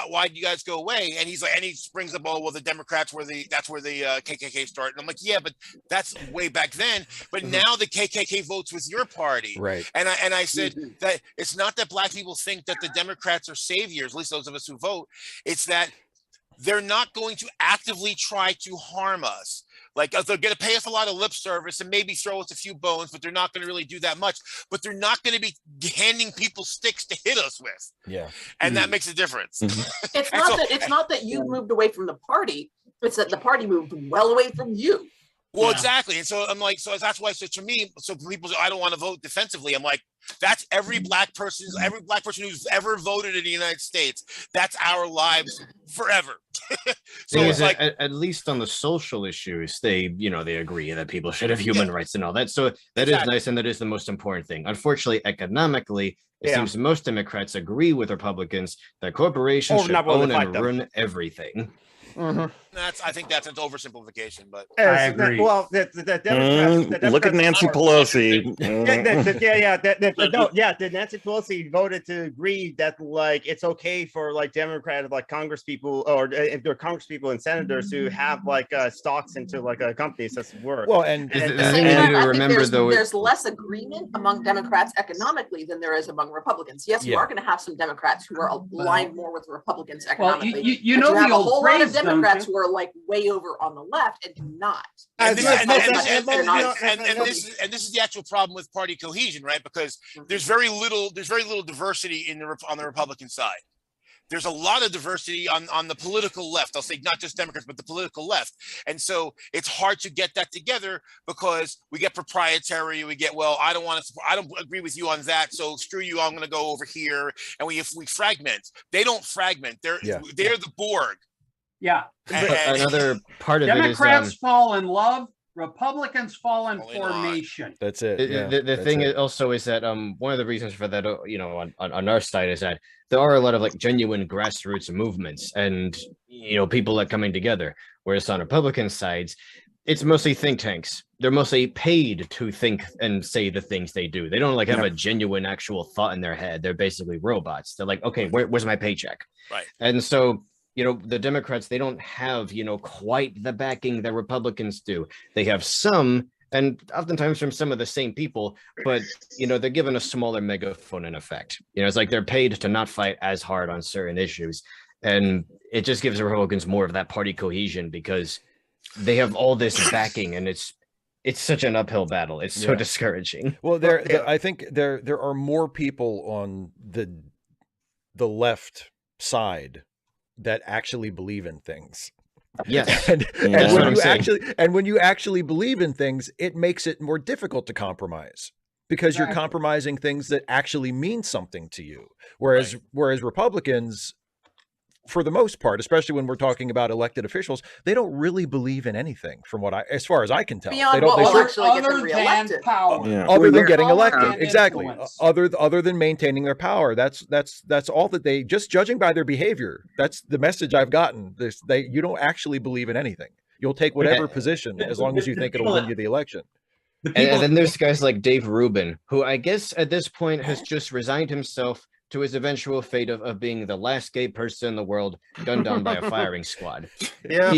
why did you guys go away? And he's like, and he brings up, oh, well, the Democrats that's where the KKK started. And I'm like, yeah, but that's way back then. But now the KKK votes with your party. Right. And I said that it's not that black people think that the Democrats are saviors, at least those of us who vote. It's that they're not going to actively try to harm us. Like they're going to pay us a lot of lip service and maybe throw us a few bones, but they're not going to really do that much. But they're not going to be handing people sticks to hit us with. Yeah, and that makes a difference. It's not that you moved away from the party; it's that the party moved well away from you. Well, exactly. And so I'm like, so that's why. So to me, so people say I don't want to vote defensively. I'm like, that's every black person who's ever voted in the United States. That's our lives forever. So it's like at least on the social issues, they agree that people should have human rights and all that. So that is nice, and that is the most important thing. Unfortunately, economically, it seems most Democrats agree with Republicans that corporations should own and run everything. I think that's an oversimplification, but I agree. Well, the Democrats, look at Nancy Pelosi. The Nancy Pelosi voted to agree that like it's okay for like Democratic like Congress people or if they're Congress people and senators who have like stocks into like companies that's work. Well, and there's less agreement among Democrats economically than there is among Republicans. Yes, you are going to have some Democrats who are aligned more with Republicans economically. Well, you know have the a whole lot of phrase, Democrats who are like way over on the left and do not. And this is the actual problem with party cohesion, right? Because there's very little diversity on the Republican side. There's a lot of diversity on the political left. I'll say not just Democrats, but the political left. And so it's hard to get that together because we get proprietary. We get, well, I don't agree with you on that. So screw you. I'm going to go over here. And we fragment. They don't fragment. They're the Borg. Yeah. Another part of Democrats fall in love, Republicans fall in formation. That's it. The thing also is that one of the reasons for that, on our side is that there are a lot of like genuine grassroots movements and people that coming together. Whereas on Republican sides, it's mostly think tanks. They're mostly paid to think and say the things they do. They don't like have a genuine actual thought in their head. They're basically robots. They're like, okay, where's my paycheck? Right. And so the Democrats, they don't have, quite the backing that Republicans do. They have some, and oftentimes from some of the same people, but, they're given a smaller megaphone in effect. It's like they're paid to not fight as hard on certain issues. And it just gives the Republicans more of that party cohesion because they have all this backing and it's such an uphill battle. It's so discouraging. Well, I think there are more people on the left side that actually believe in things. Yes. and when you actually believe in things, it makes it more difficult to compromise because you're compromising things that actually mean something to you. Whereas Republicans, for the most part, especially when we're talking about elected officials, they don't really believe in anything from as far as I can tell. Beyond they don't, what will actually get them reelected. Other than getting elected. Exactly. Other than maintaining their power. That's all that they, just judging by their behavior. That's the message I've gotten. You don't actually believe in anything. You'll take whatever position as long as you think it'll win you the election. And then there's guys like Dave Rubin, who I guess at this point has just resigned himself to his eventual fate of being the last gay person in the world gunned down by a firing squad. Yeah,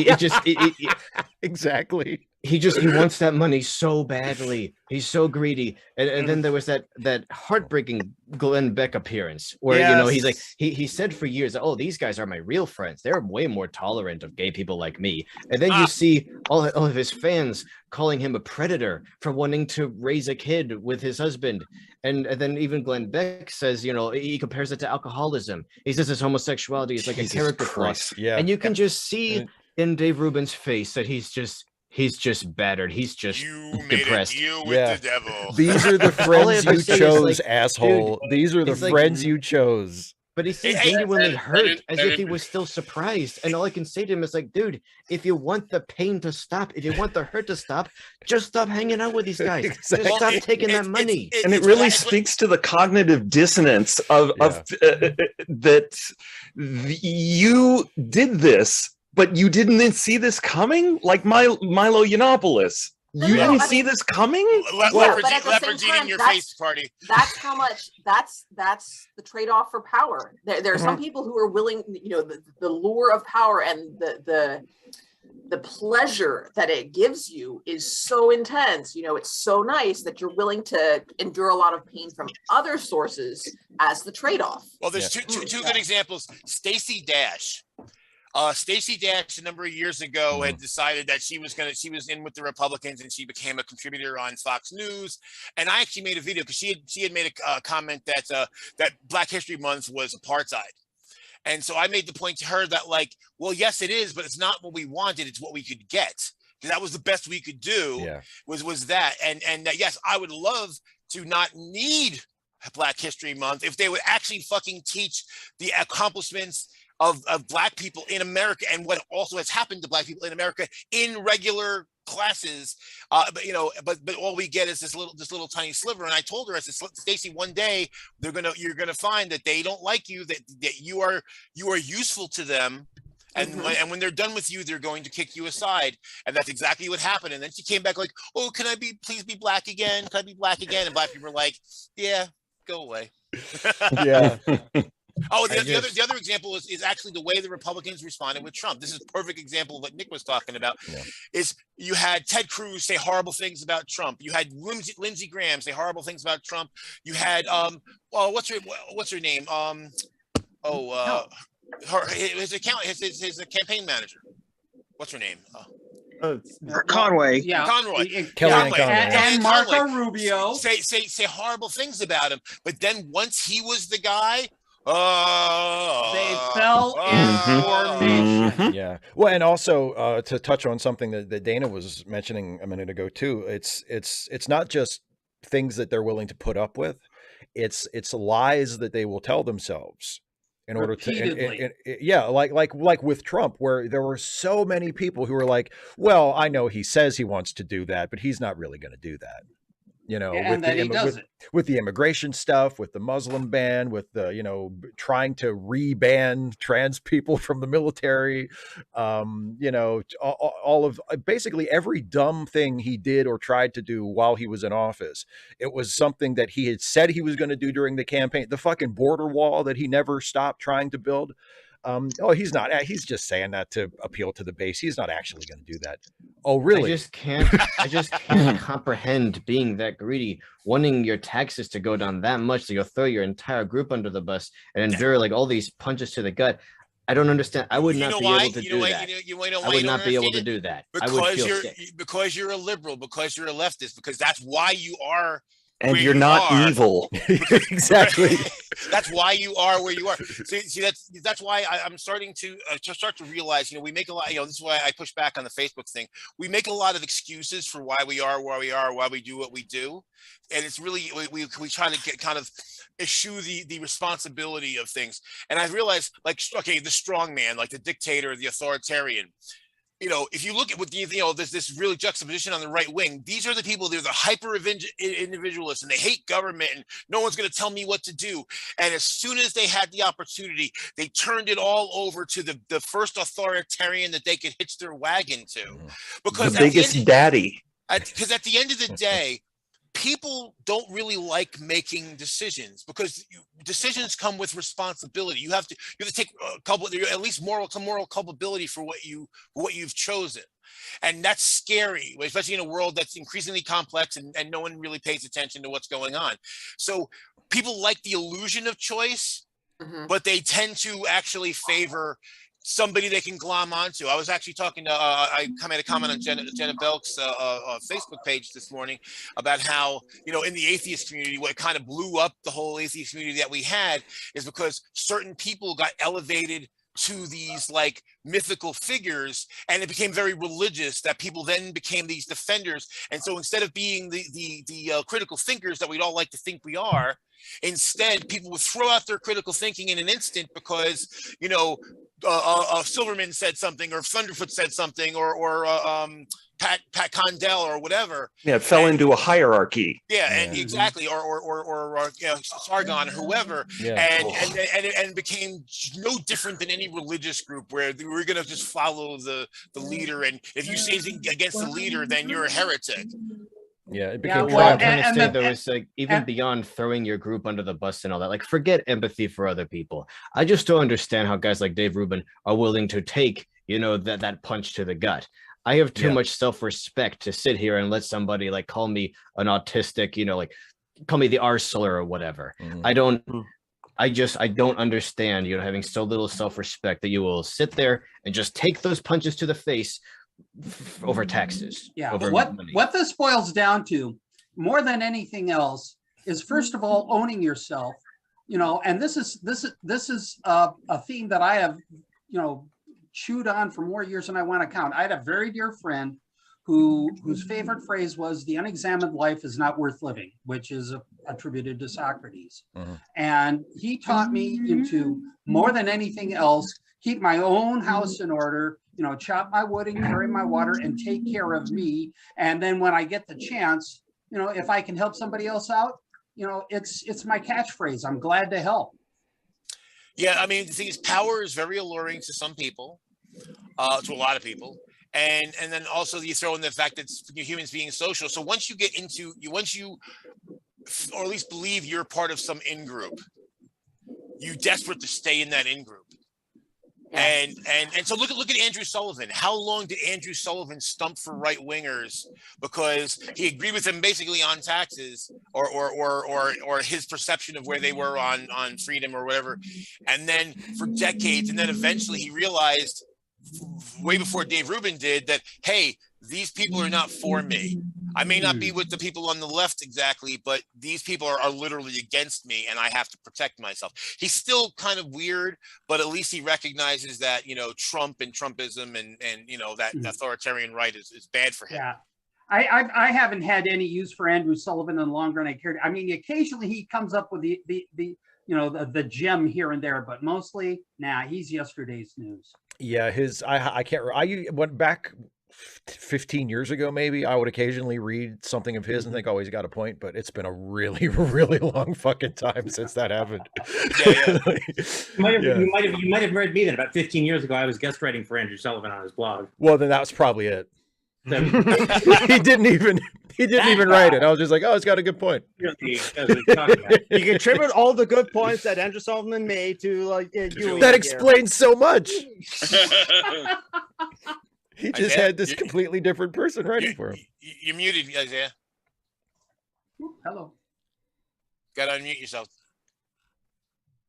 exactly. he wants that money so badly. He's so greedy. And then there was that heartbreaking Glenn Beck appearance where you know he's like he said for years, oh, these guys are my real friends. They're way more tolerant of gay people like me. And then you see all of his fans calling him a predator for wanting to raise a kid with his husband. And then even Glenn Beck says, you know, he compares it to alcoholism. He says his homosexuality is like a character flaw. Yeah. And you can just see in Dave Rubin's face that he's just battered. He's just depressed. You with the devil. These are the friends you chose, asshole. Dude, these are the friends you chose. But he seemed genuinely hurt, as if he was still surprised. And all I can say to him is like, dude, if you want the pain to stop, if you want the hurt to stop, just stop hanging out with these guys. Exactly. Just stop taking that money. And it really speaks to the cognitive dissonance of that you did this, but you didn't see this coming, like Milo Yiannopoulos. You didn't see this coming? Leveraging your face party. That's how much. That's the trade-off for power. There are some people who are willing. You know, the lure of power and the pleasure that it gives you is so intense. You know, it's so nice that you're willing to endure a lot of pain from other sources as the trade-off. Well, there's two good examples. Stacey Dash. Stacey Dash a number of years ago had decided that she was in with the Republicans, and she became a contributor on Fox News. And I actually made a video because she had made a comment that Black History Month was apartheid. And so I made the point to her that, like, well, yes, it is, but it's not what we wanted; it's what we could get. That was the best we could do. Was that, and yes, I would love to not need Black History Month if they would actually fucking teach the accomplishments of Black people in America and what also has happened to Black people in America in regular classes. But you know, but all we get is this little tiny sliver. And I told her, I said, Stacey, one day you're gonna find that they don't like you, that you are useful to them. And when they're done with you, they're going to kick you aside. And that's exactly what happened. And then she came back like, oh, can I please be Black again? Can I be Black again? And Black people were like, yeah, go away. Yeah. Oh, the other example is actually the way the Republicans responded with Trump. This is a perfect example of what Nick was talking about. Is you had Ted Cruz say horrible things about Trump. You had Lindsey Graham say horrible things about Trump. You had what's her name? His campaign manager. What's her name? Conway. Yeah. Conroy. Kellyanne Conway. And Marco Rubio. Say horrible things about him. But then once he was the guy, they fell in formation. Yeah. Well, and also to touch on something that Dana was mentioning a minute ago too, it's not just things that they're willing to put up with, it's lies that they will tell themselves in order to like with Trump, where there were so many people who were like, well, I know he says he wants to do that, but he's not really going to do that. You know, with the immigration stuff, with the Muslim ban, with the, you know, trying to re-ban trans people from the military, you know, all of basically every dumb thing he did or tried to do while he was in office. It was something that he had said he was going to do during the campaign. The fucking border wall that he never stopped trying to build. He's not. He's just saying that to appeal to the base. He's not actually going to do that. Oh, really? I just can't comprehend being that greedy, wanting your taxes to go down that much that you'll throw your entire group under the bus and endure like all these punches to the gut. I don't understand. I would not be able to do that. I would not be able to do that. Because you're a liberal, because you're a leftist, because that's why you are. And you're not evil. Exactly. That's why you are where you are. See, that's why I'm starting to start to realize, you know, we make a lot, you know, this is why I push back on the Facebook thing. We make a lot of excuses for why we are where we are, why we do what we do. And it's really, we try to get kind of eschew the responsibility of things. And I realized, like, okay, the strong man, like the dictator, the authoritarian. You know, if you look at what this really juxtaposition on the right wing, these are the people, they're the hyper individualists and they hate government and no one's going to tell me what to do. And as soon as they had the opportunity, they turned it all over to the first authoritarian that they could hitch their wagon to. Because the biggest daddy. Because at the end of the day, people don't really like making decisions because decisions come with responsibility. You have to take at least some moral culpability for what you've chosen. And that's scary, especially in a world that's increasingly complex and no one really pays attention to what's going on. So people like the illusion of choice, but they tend to actually favor somebody they can glom onto. I was actually talking to, I made a comment on Jenna Belk's Facebook page this morning about how, in the atheist community, what kind of blew up the whole atheist community that we had is because certain people got elevated to these like mythical figures, and it became very religious that people then became these defenders. And so instead of being the critical thinkers that we'd all like to think we are, instead people would throw out their critical thinking in an instant because Silverman said something, or Thunderfoot said something, or Pat Condell or whatever. Yeah, it fell into a hierarchy. Yeah, and exactly, or Sargon or whoever, and became no different than any religious group where we're going to just follow the leader, and if you say anything against the leader, then you're a heretic. Yeah, it became what I'm trying to say though is like even beyond throwing your group under the bus and all that, like forget empathy for other people. I just don't understand how guys like Dave Rubin are willing to take, that punch to the gut. I have too much self-respect to sit here and let somebody like call me an autistic, like call me the arsehole or whatever. I don't understand, having so little self-respect that you will sit there and just take those punches to the face over taxes. Yeah, over what this boils down to more than anything else is, first of all, owning yourself, and this is a theme that I have, chewed on for more years than I want to count. I had a very dear friend whose favorite phrase was, "The unexamined life is not worth living," which is attributed to Socrates. And he taught me into, more than anything else, keep my own house in order, chop my wood and carry my water and take care of me. And then when I get the chance, if I can help somebody else out, it's my catchphrase. I'm glad to help. Yeah, I mean, the thing is, power is very alluring to some people, to a lot of people. And then also you throw in the fact that humans being social. So once you get into, or at least believe you're part of some in-group, you're desperate to stay in that in-group. And so look at Andrew Sullivan. How long did Andrew Sullivan stump for right wingers because he agreed with them basically on taxes or his perception of where they were on freedom or whatever, and then for decades, and then eventually he realized way before Dave Rubin did that, hey, these people are not for me. I may not be with the people on the left exactly, but these people are literally against me, and I have to protect myself. He's still kind of weird, but at least he recognizes that, Trump and Trumpism and that authoritarian right is bad for him. Yeah. I haven't had any use for Andrew Sullivan in the long run. I cared. I mean, occasionally he comes up with the gem here and there, but mostly, he's yesterday's news. Yeah, I can't. I went back 15 years ago, maybe. I would occasionally read something of his and think, oh, he's got a point, but it's been a really, really long fucking time since that happened. You might have read me that about 15 years ago. I was guest writing for Andrew Sullivan on his blog. Well, then that was probably it. He didn't even write it. I was just like, oh, it's got a good point. You can attribute all the good points that Andrew Sullivan made to that explains so much. He just had this completely different person writing for him. You're muted, Isaiah. Hello. Got to unmute yourself.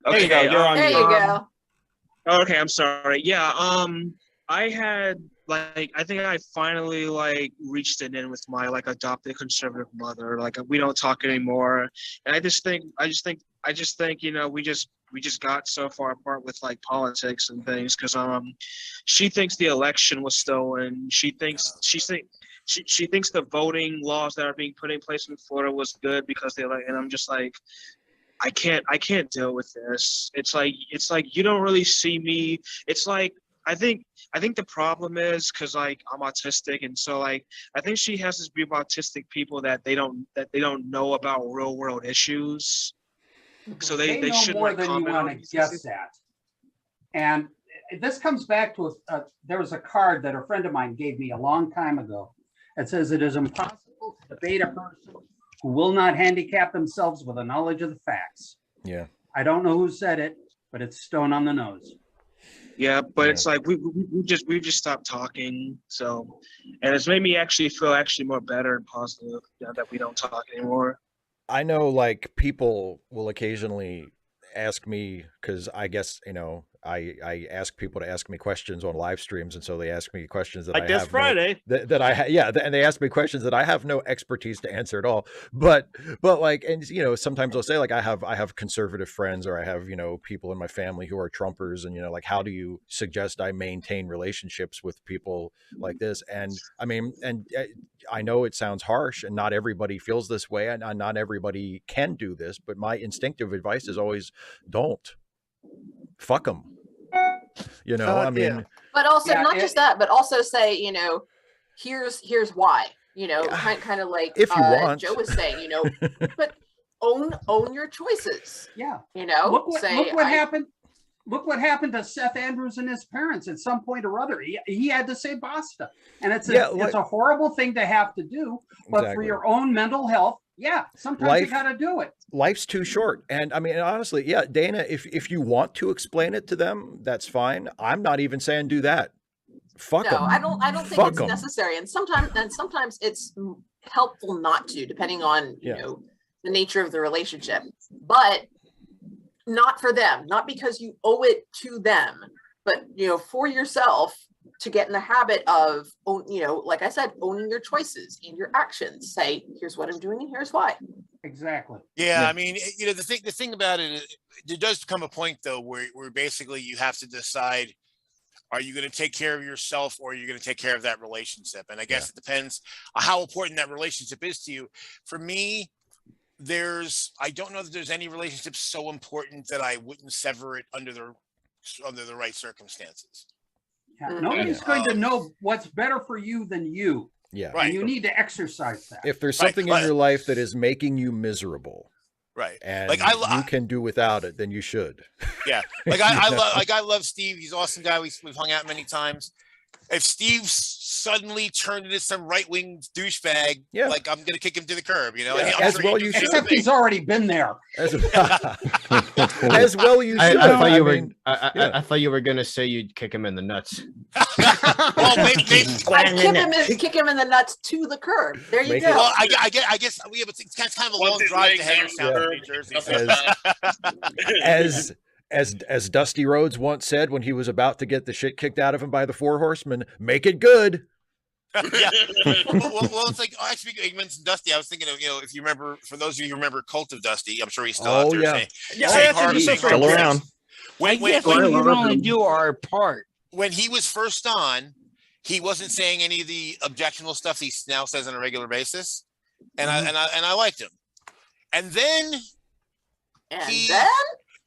Okay, there you go. Okay, I'm sorry. Yeah, I had I think I finally reached an end with my adopted conservative mother. We don't talk anymore, and I just think we just got so far apart with politics and things because she thinks the election was stolen. She thinks the voting laws that are being put in place in Florida was good because and I'm just like, I can't deal with this. It's like you don't really see me. It's like I think the problem is because I'm autistic, and so I think she has this view of autistic people that they don't know about real world issues. So they should more than you want to guess at. And this comes back to there was a card that a friend of mine gave me a long time ago. It says it is impossible to debate a person who will not handicap themselves with a knowledge of the facts. Yeah. I don't know who said it, but it's stone on the nose. Yeah, but it's like we just stopped talking. So, and it's made me actually feel more better and positive now that we don't talk anymore. I know, like, people will occasionally ask me, because I guess, you know, I ask people to ask me questions on live streams, and so they ask me questions that Like this Friday. And they ask me questions that I have no expertise to answer at all. But like, and you know, sometimes they'll say like, I have conservative friends, or I have, you know, people in my family who are Trumpers, and you know, like, how do you suggest I maintain relationships with people like this? And I mean, and I know it sounds harsh, and not everybody feels this way, and not everybody can do this, but my instinctive advice is always don't. Fuck them. You know, I mean, yeah. But also not just that, but also say, you know, here's why, you know, kind of like if you want. Joe was saying, you know, but own your choices. Yeah. You know, look what happened. Look what happened to Seth Andrews and his parents at some point or other. He had to say basta. And it's a horrible thing to have to do, but for your own mental health, sometimes you got to do it. Life's too short. And I mean, honestly, Dana, if you want to explain it to them, that's fine. I'm not even saying do that. Fuck them. I don't think it's necessary. And sometimes it's helpful not to, depending on, you know, the nature of the relationship. But not for them, not because you owe it to them, but, you know, for yourself to get in the habit of, you know, like I said, owning your choices and your actions. Say, here's what I'm doing and here's why. Exactly. Yeah, I mean, you know, the thing about it is, there does come a point though where basically you have to decide, are you going to take care of yourself, or are you going to take care of that relationship? And I guess it depends on how important that relationship is to you. For me, I don't know that there's any relationship so important that I wouldn't sever it under the right circumstances. Yeah, nobody's going to know what's better for you than you. Yeah. Right. And you need to exercise that. If there's something in your life that is making you miserable, right, and like you can do without it, then you should. Yeah. Like I love Steve. He's an awesome guy. We've hung out many times. If Steve suddenly turned into some right-wing douchebag, like, I'm gonna kick him to the curb, you know. Yeah. And As well, you should. Except he's already been there. As well, you should. I thought you were gonna say you'd kick him in the nuts. Well, maybe kick him in the nuts to the curb. There you go. Well, I guess it's kind of a long drive to Hagerstown, New Jersey. As Dusty Rhodes once said when he was about to get the shit kicked out of him by the Four Horsemen, make it good. Yeah. Well, it's like, actually, you mentioned Dusty. I was thinking of, you know, if you remember, for those of you who remember Cult of Dusty, I'm sure he's still out there. Still around. When we can only do our part. When he was first on, he wasn't saying any of the objectionable stuff he now says on a regular basis, and I liked him. And then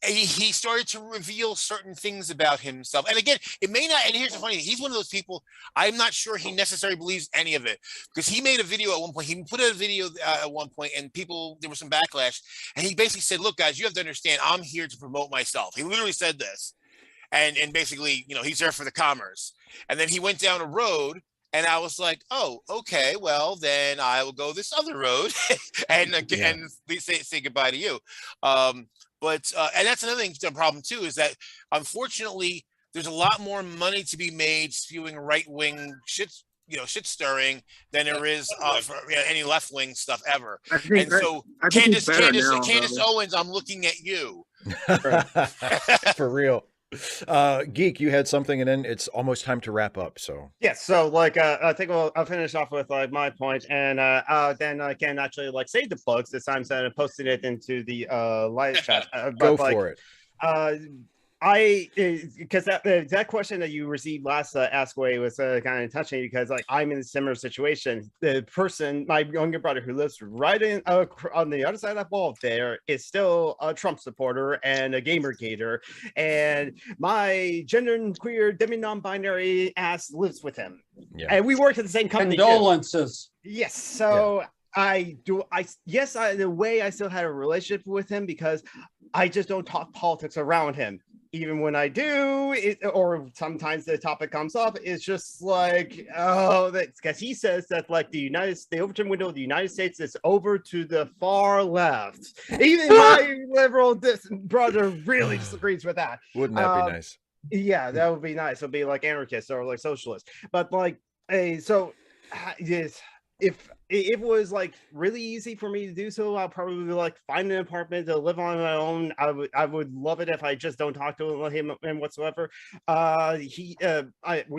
he started to reveal certain things about himself. And again, it may not, and here's the funny thing, he's one of those people, I'm not sure he necessarily believes any of it, because he made a video at one point, he put out a video at one point, and there was some backlash, and he basically said, look guys, you have to understand, I'm here to promote myself. He literally said this, and basically, you know, he's there for the commerce. And then he went down a road, and I was like, oh, okay, well, then I will go this other road and say goodbye to you. But and that's another thing, the problem too, is that unfortunately there's a lot more money to be made spewing right-wing shit stirring than there is for any left-wing stuff ever. And so Candace Owens, I'm looking at you. For real. Geek, you had something, and then it's almost time to wrap up. So so like I think I'll finish off with like my point, and then I can actually like save the plugs this time, so I posted it into the live chat. Go for it. Because that question that you received last Ask Away was kind of touching, because like I'm in a similar situation. The person, my younger brother, who lives right on the other side of that wall there, is still a Trump supporter and a Gamergator, and my gender and queer demi-non-binary ass lives with him, and we work at the same company. Condolences. Yes, so. In a way, I still had a relationship with him because I just don't talk politics around him. even when I do, or sometimes the topic comes up, it's just like, oh, that's because he says that like the Overton window of the United States is over to the far left. Even my liberal brother really disagrees with that. Wouldn't that be nice? Yeah, that would be nice. It'd be like anarchists or like socialists. But like, yes, if it was like really easy for me to do so, I'll probably like find an apartment to live on my own. I would love it if I just don't talk to him whatsoever. We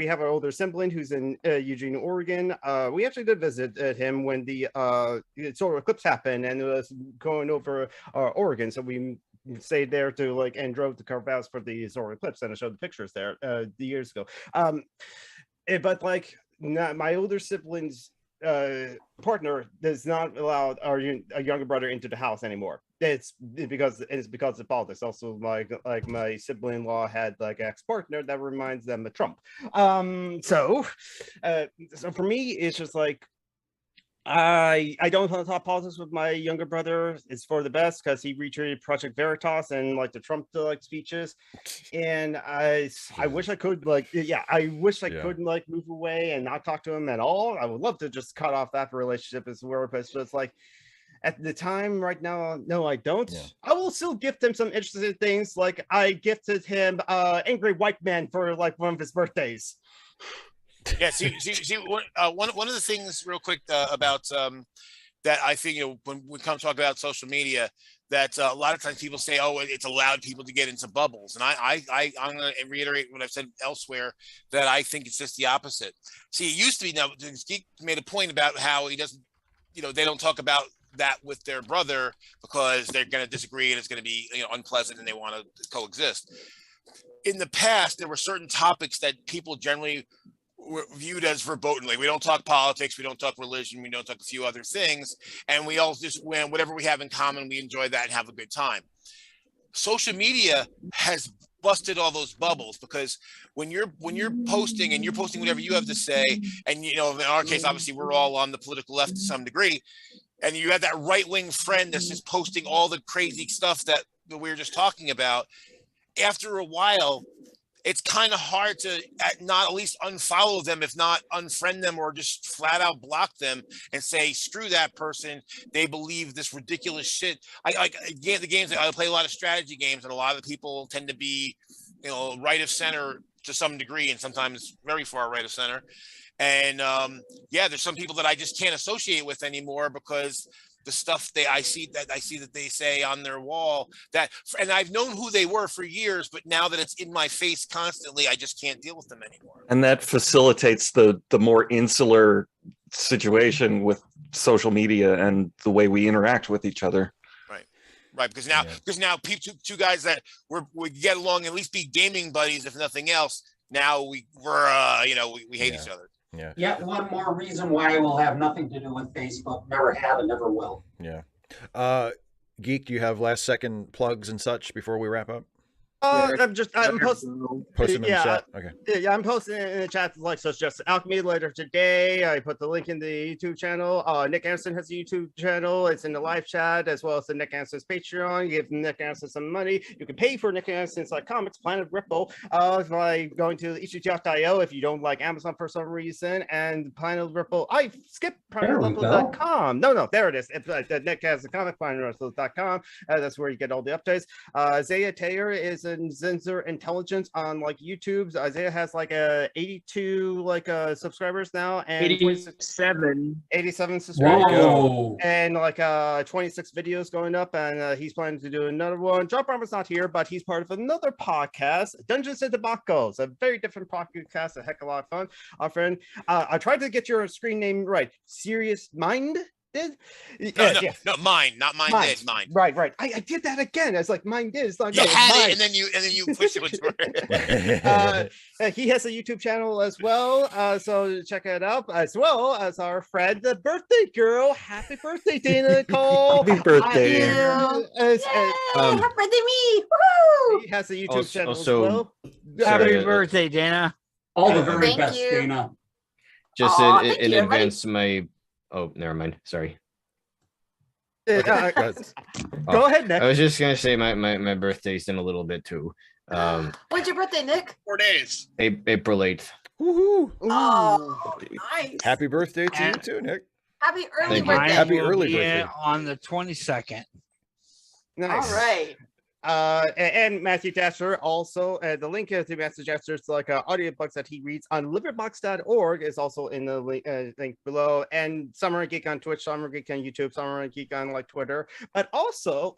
have an older sibling who's in Eugene, Oregon. We actually did visit him when the solar eclipse happened, and it was going over Oregon, so we stayed there to like and drove to Carvados for the solar eclipse, and I showed the pictures there years ago. But like my older siblings partner does not allow our younger brother into the house anymore. It's because of politics. Also, like my sibling-in-law had like ex-partner that reminds them of Trump. So for me, it's just like I don't want to talk politics with my younger brother. It's for the best because he retweeted Project Veritas and like the Trump like speeches, and I wish I could like could like move away and not talk to him at all. I would love to just cut off that relationship as well, but it's just like at the time right now, no, I don't. Yeah. I will still gift him some interesting things. Like I gifted him Angry White Man for like one of his birthdays. Yeah, one of the things real quick about that I think, when we come talk about social media, that a lot of times people say, oh, it's allowed people to get into bubbles. And I'm going to reiterate what I've said elsewhere, that I think it's just the opposite. See, it used to be, now Geek made a point about how he doesn't, they don't talk about that with their brother because they're going to disagree and it's going to be unpleasant and they want to coexist. In the past, there were certain topics that people generally were viewed as verboten. We don't talk politics, we don't talk religion, we don't talk a few other things, and we all just, when whatever we have in common, we enjoy that and have a good time. Social media has busted all those bubbles, because when you're posting and you're posting whatever you have to say, and in our case, obviously we're all on the political left to some degree, and you have that right-wing friend that's just posting all the crazy stuff that we were just talking about, after a while it's kind of hard to not at least unfollow them, if not unfriend them, or just flat out block them and say, screw that person. They believe this ridiculous shit. I play a lot of strategy games, and a lot of the people tend to be, right of center to some degree, and sometimes very far right of center. And there's some people that I just can't associate with anymore because the stuff I see that they say on their wall, and I've known who they were for years, but now that it's in my face constantly, I just can't deal with them anymore. And that facilitates the more insular situation with social media and the way we interact with each other. Right, because now two guys that we get along, at least be gaming buddies, if nothing else. Now we hate each other. Yeah. Yet one more reason why I will have nothing to do with Facebook. Never have and never will. Yeah. Geek, do you have last second plugs and such before we wrap up? I'm posting in the chat. Okay. Yeah, I'm posting in the chat like so. It's just Alchemy later today. I put the link in the YouTube channel. Nick Anderson has a YouTube channel. It's in the live chat as well as the Nick Anderson's Patreon. You give Nick Anderson some money. You can pay for Nick Anderson's comics, Planet Ripple, by going to issues.io if you don't like Amazon for some reason. And Planet Ripple, I skipped PlanetRipple.com. No, there it is. It's Nick Anderson comic, PlanetRipple.com. That's where you get all the updates. Isaiah Taylor is in Zinzer Intelligence on YouTube. Isaiah has 82 subscribers now, and 87 subscribers. Whoa. And 26 videos going up, and he's planning to do another one. John Barber's not here, but he's part of another podcast, Dungeons and Debacles, a very different podcast, a heck of a lot of fun. Our friend, I tried to get your screen name right. Serious Mind? No, mine, not mine. Did mine. Right. I did that again. It's like mine did. It's like you had it, and then you pushed it with he has a YouTube channel as well, so check it out. As well as our friend, the birthday girl. Happy birthday, Dana Cole. Happy birthday! Happy birthday, me! Woohoo! He has a YouTube channel as well. Happy birthday, Dana! All the very best, Dana. Just in advance, my. Oh, never mind. Sorry. Go ahead, Nick. I was just gonna say my birthday's in a little bit too. When's your birthday, Nick? 4 days. April 8th. Woohoo! Oh, nice. Happy birthday to you too, Nick. Happy early Thank you. birthday. Happy will early be birthday. on the 22nd. Nice. All right. And Matthew Jasher also, the link to Matthew Jasher's audiobooks that he reads on liverbox.org is also in the link below. And Summer Geek on Twitch, Summer Geek on YouTube, Summer Geek on Twitter, but also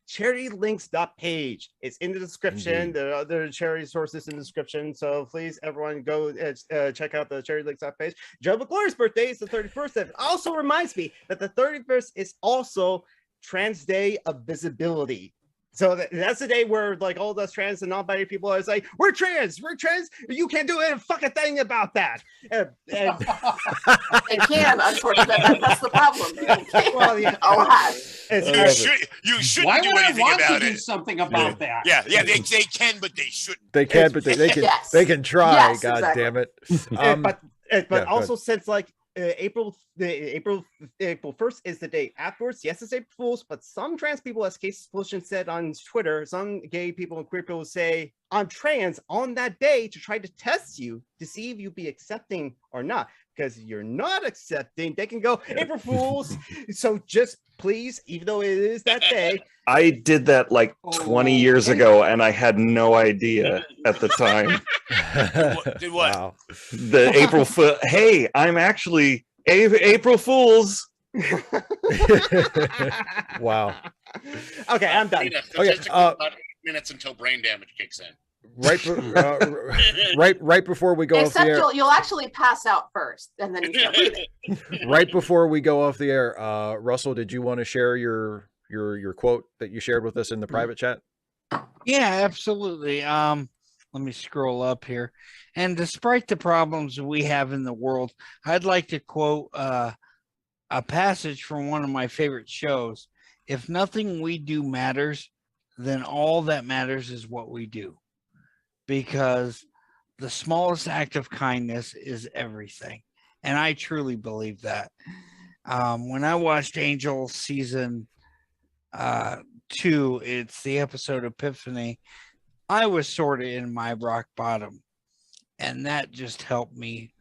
charitylinks.page. It's in the description. Indeed. There are other charity sources in the description. So please, everyone, go check out the charitylinks.page. Joe McClure's birthday is the 31st. That also reminds me that the 31st is also Trans Day of Visibility. So that's the day where like all those trans and non-binary people are like, we're trans, you can't do a fucking thing about that. They can, unfortunately. That's the problem. They can. Well, yeah. Alas. You shouldn't Why do would I anything want about to do it. something about that? Yeah, they can, but they shouldn't. They can, but they can. Yes. They can try. Yes, God exactly. damn it. But yeah, also since like April 1st is the day afterwards. Yes, it's April Fool's, but some trans people, as Case Explosion said on Twitter, some gay people and queer people say I'm trans on that day to try to test you to see if you'll be accepting or not. Because you're not accepting, they can go April Fools. So just please, even though it is that day. I did that like 20 years ago, and I had no idea at the time. Did what? Wow. The April Fool. Hey, I'm actually April Fools. Wow. Okay, I'm done. Statistically, about 8 minutes until brain damage kicks in. Right before we go off the Except air. you'll actually pass out first, and then you start breathing. Right before we go off the air, Russell, did you want to share your quote that you shared with us in the private chat? Yeah, absolutely. Let me scroll up here. And despite the problems we have in the world, I'd like to quote a passage from one of my favorite shows. If nothing we do matters, then all that matters is what we do. Because the smallest act of kindness is everything. And I truly believe that. When I watched Angel season 2, it's the episode Epiphany, I was sort of in my rock bottom. And that just helped me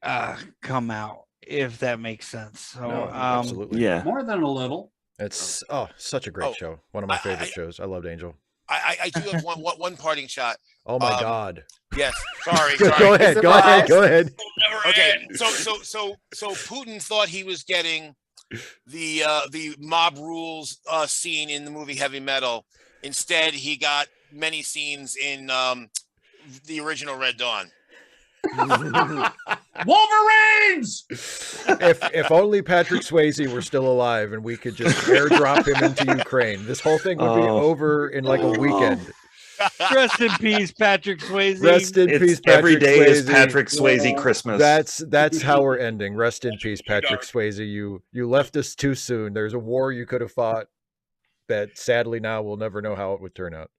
come out, if that makes sense. So, No, absolutely. Yeah. More than a little. It's such a great show. One of my favorite shows. I loved Angel. I do have one parting shot. Oh my God. Yes. Sorry. Go ahead. Okay. So Putin thought he was getting the mob rules scene in the movie Heavy Metal. Instead, he got many scenes in the original Red Dawn. Wolverines! If only Patrick Swayze were still alive and we could just airdrop him into Ukraine, this whole thing would be over in like a weekend. Rest in peace, Patrick Swayze. Rest in peace, Patrick every day Swayze. is Patrick Swayze Christmas. That's how we're ending. Rest in peace, Patrick Swayze. You left us too soon. There's a war you could have fought that sadly now we'll never know how it would turn out.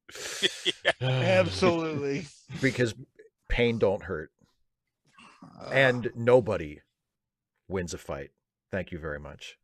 Absolutely. Because pain don't hurt. And nobody wins a fight. Thank you very much.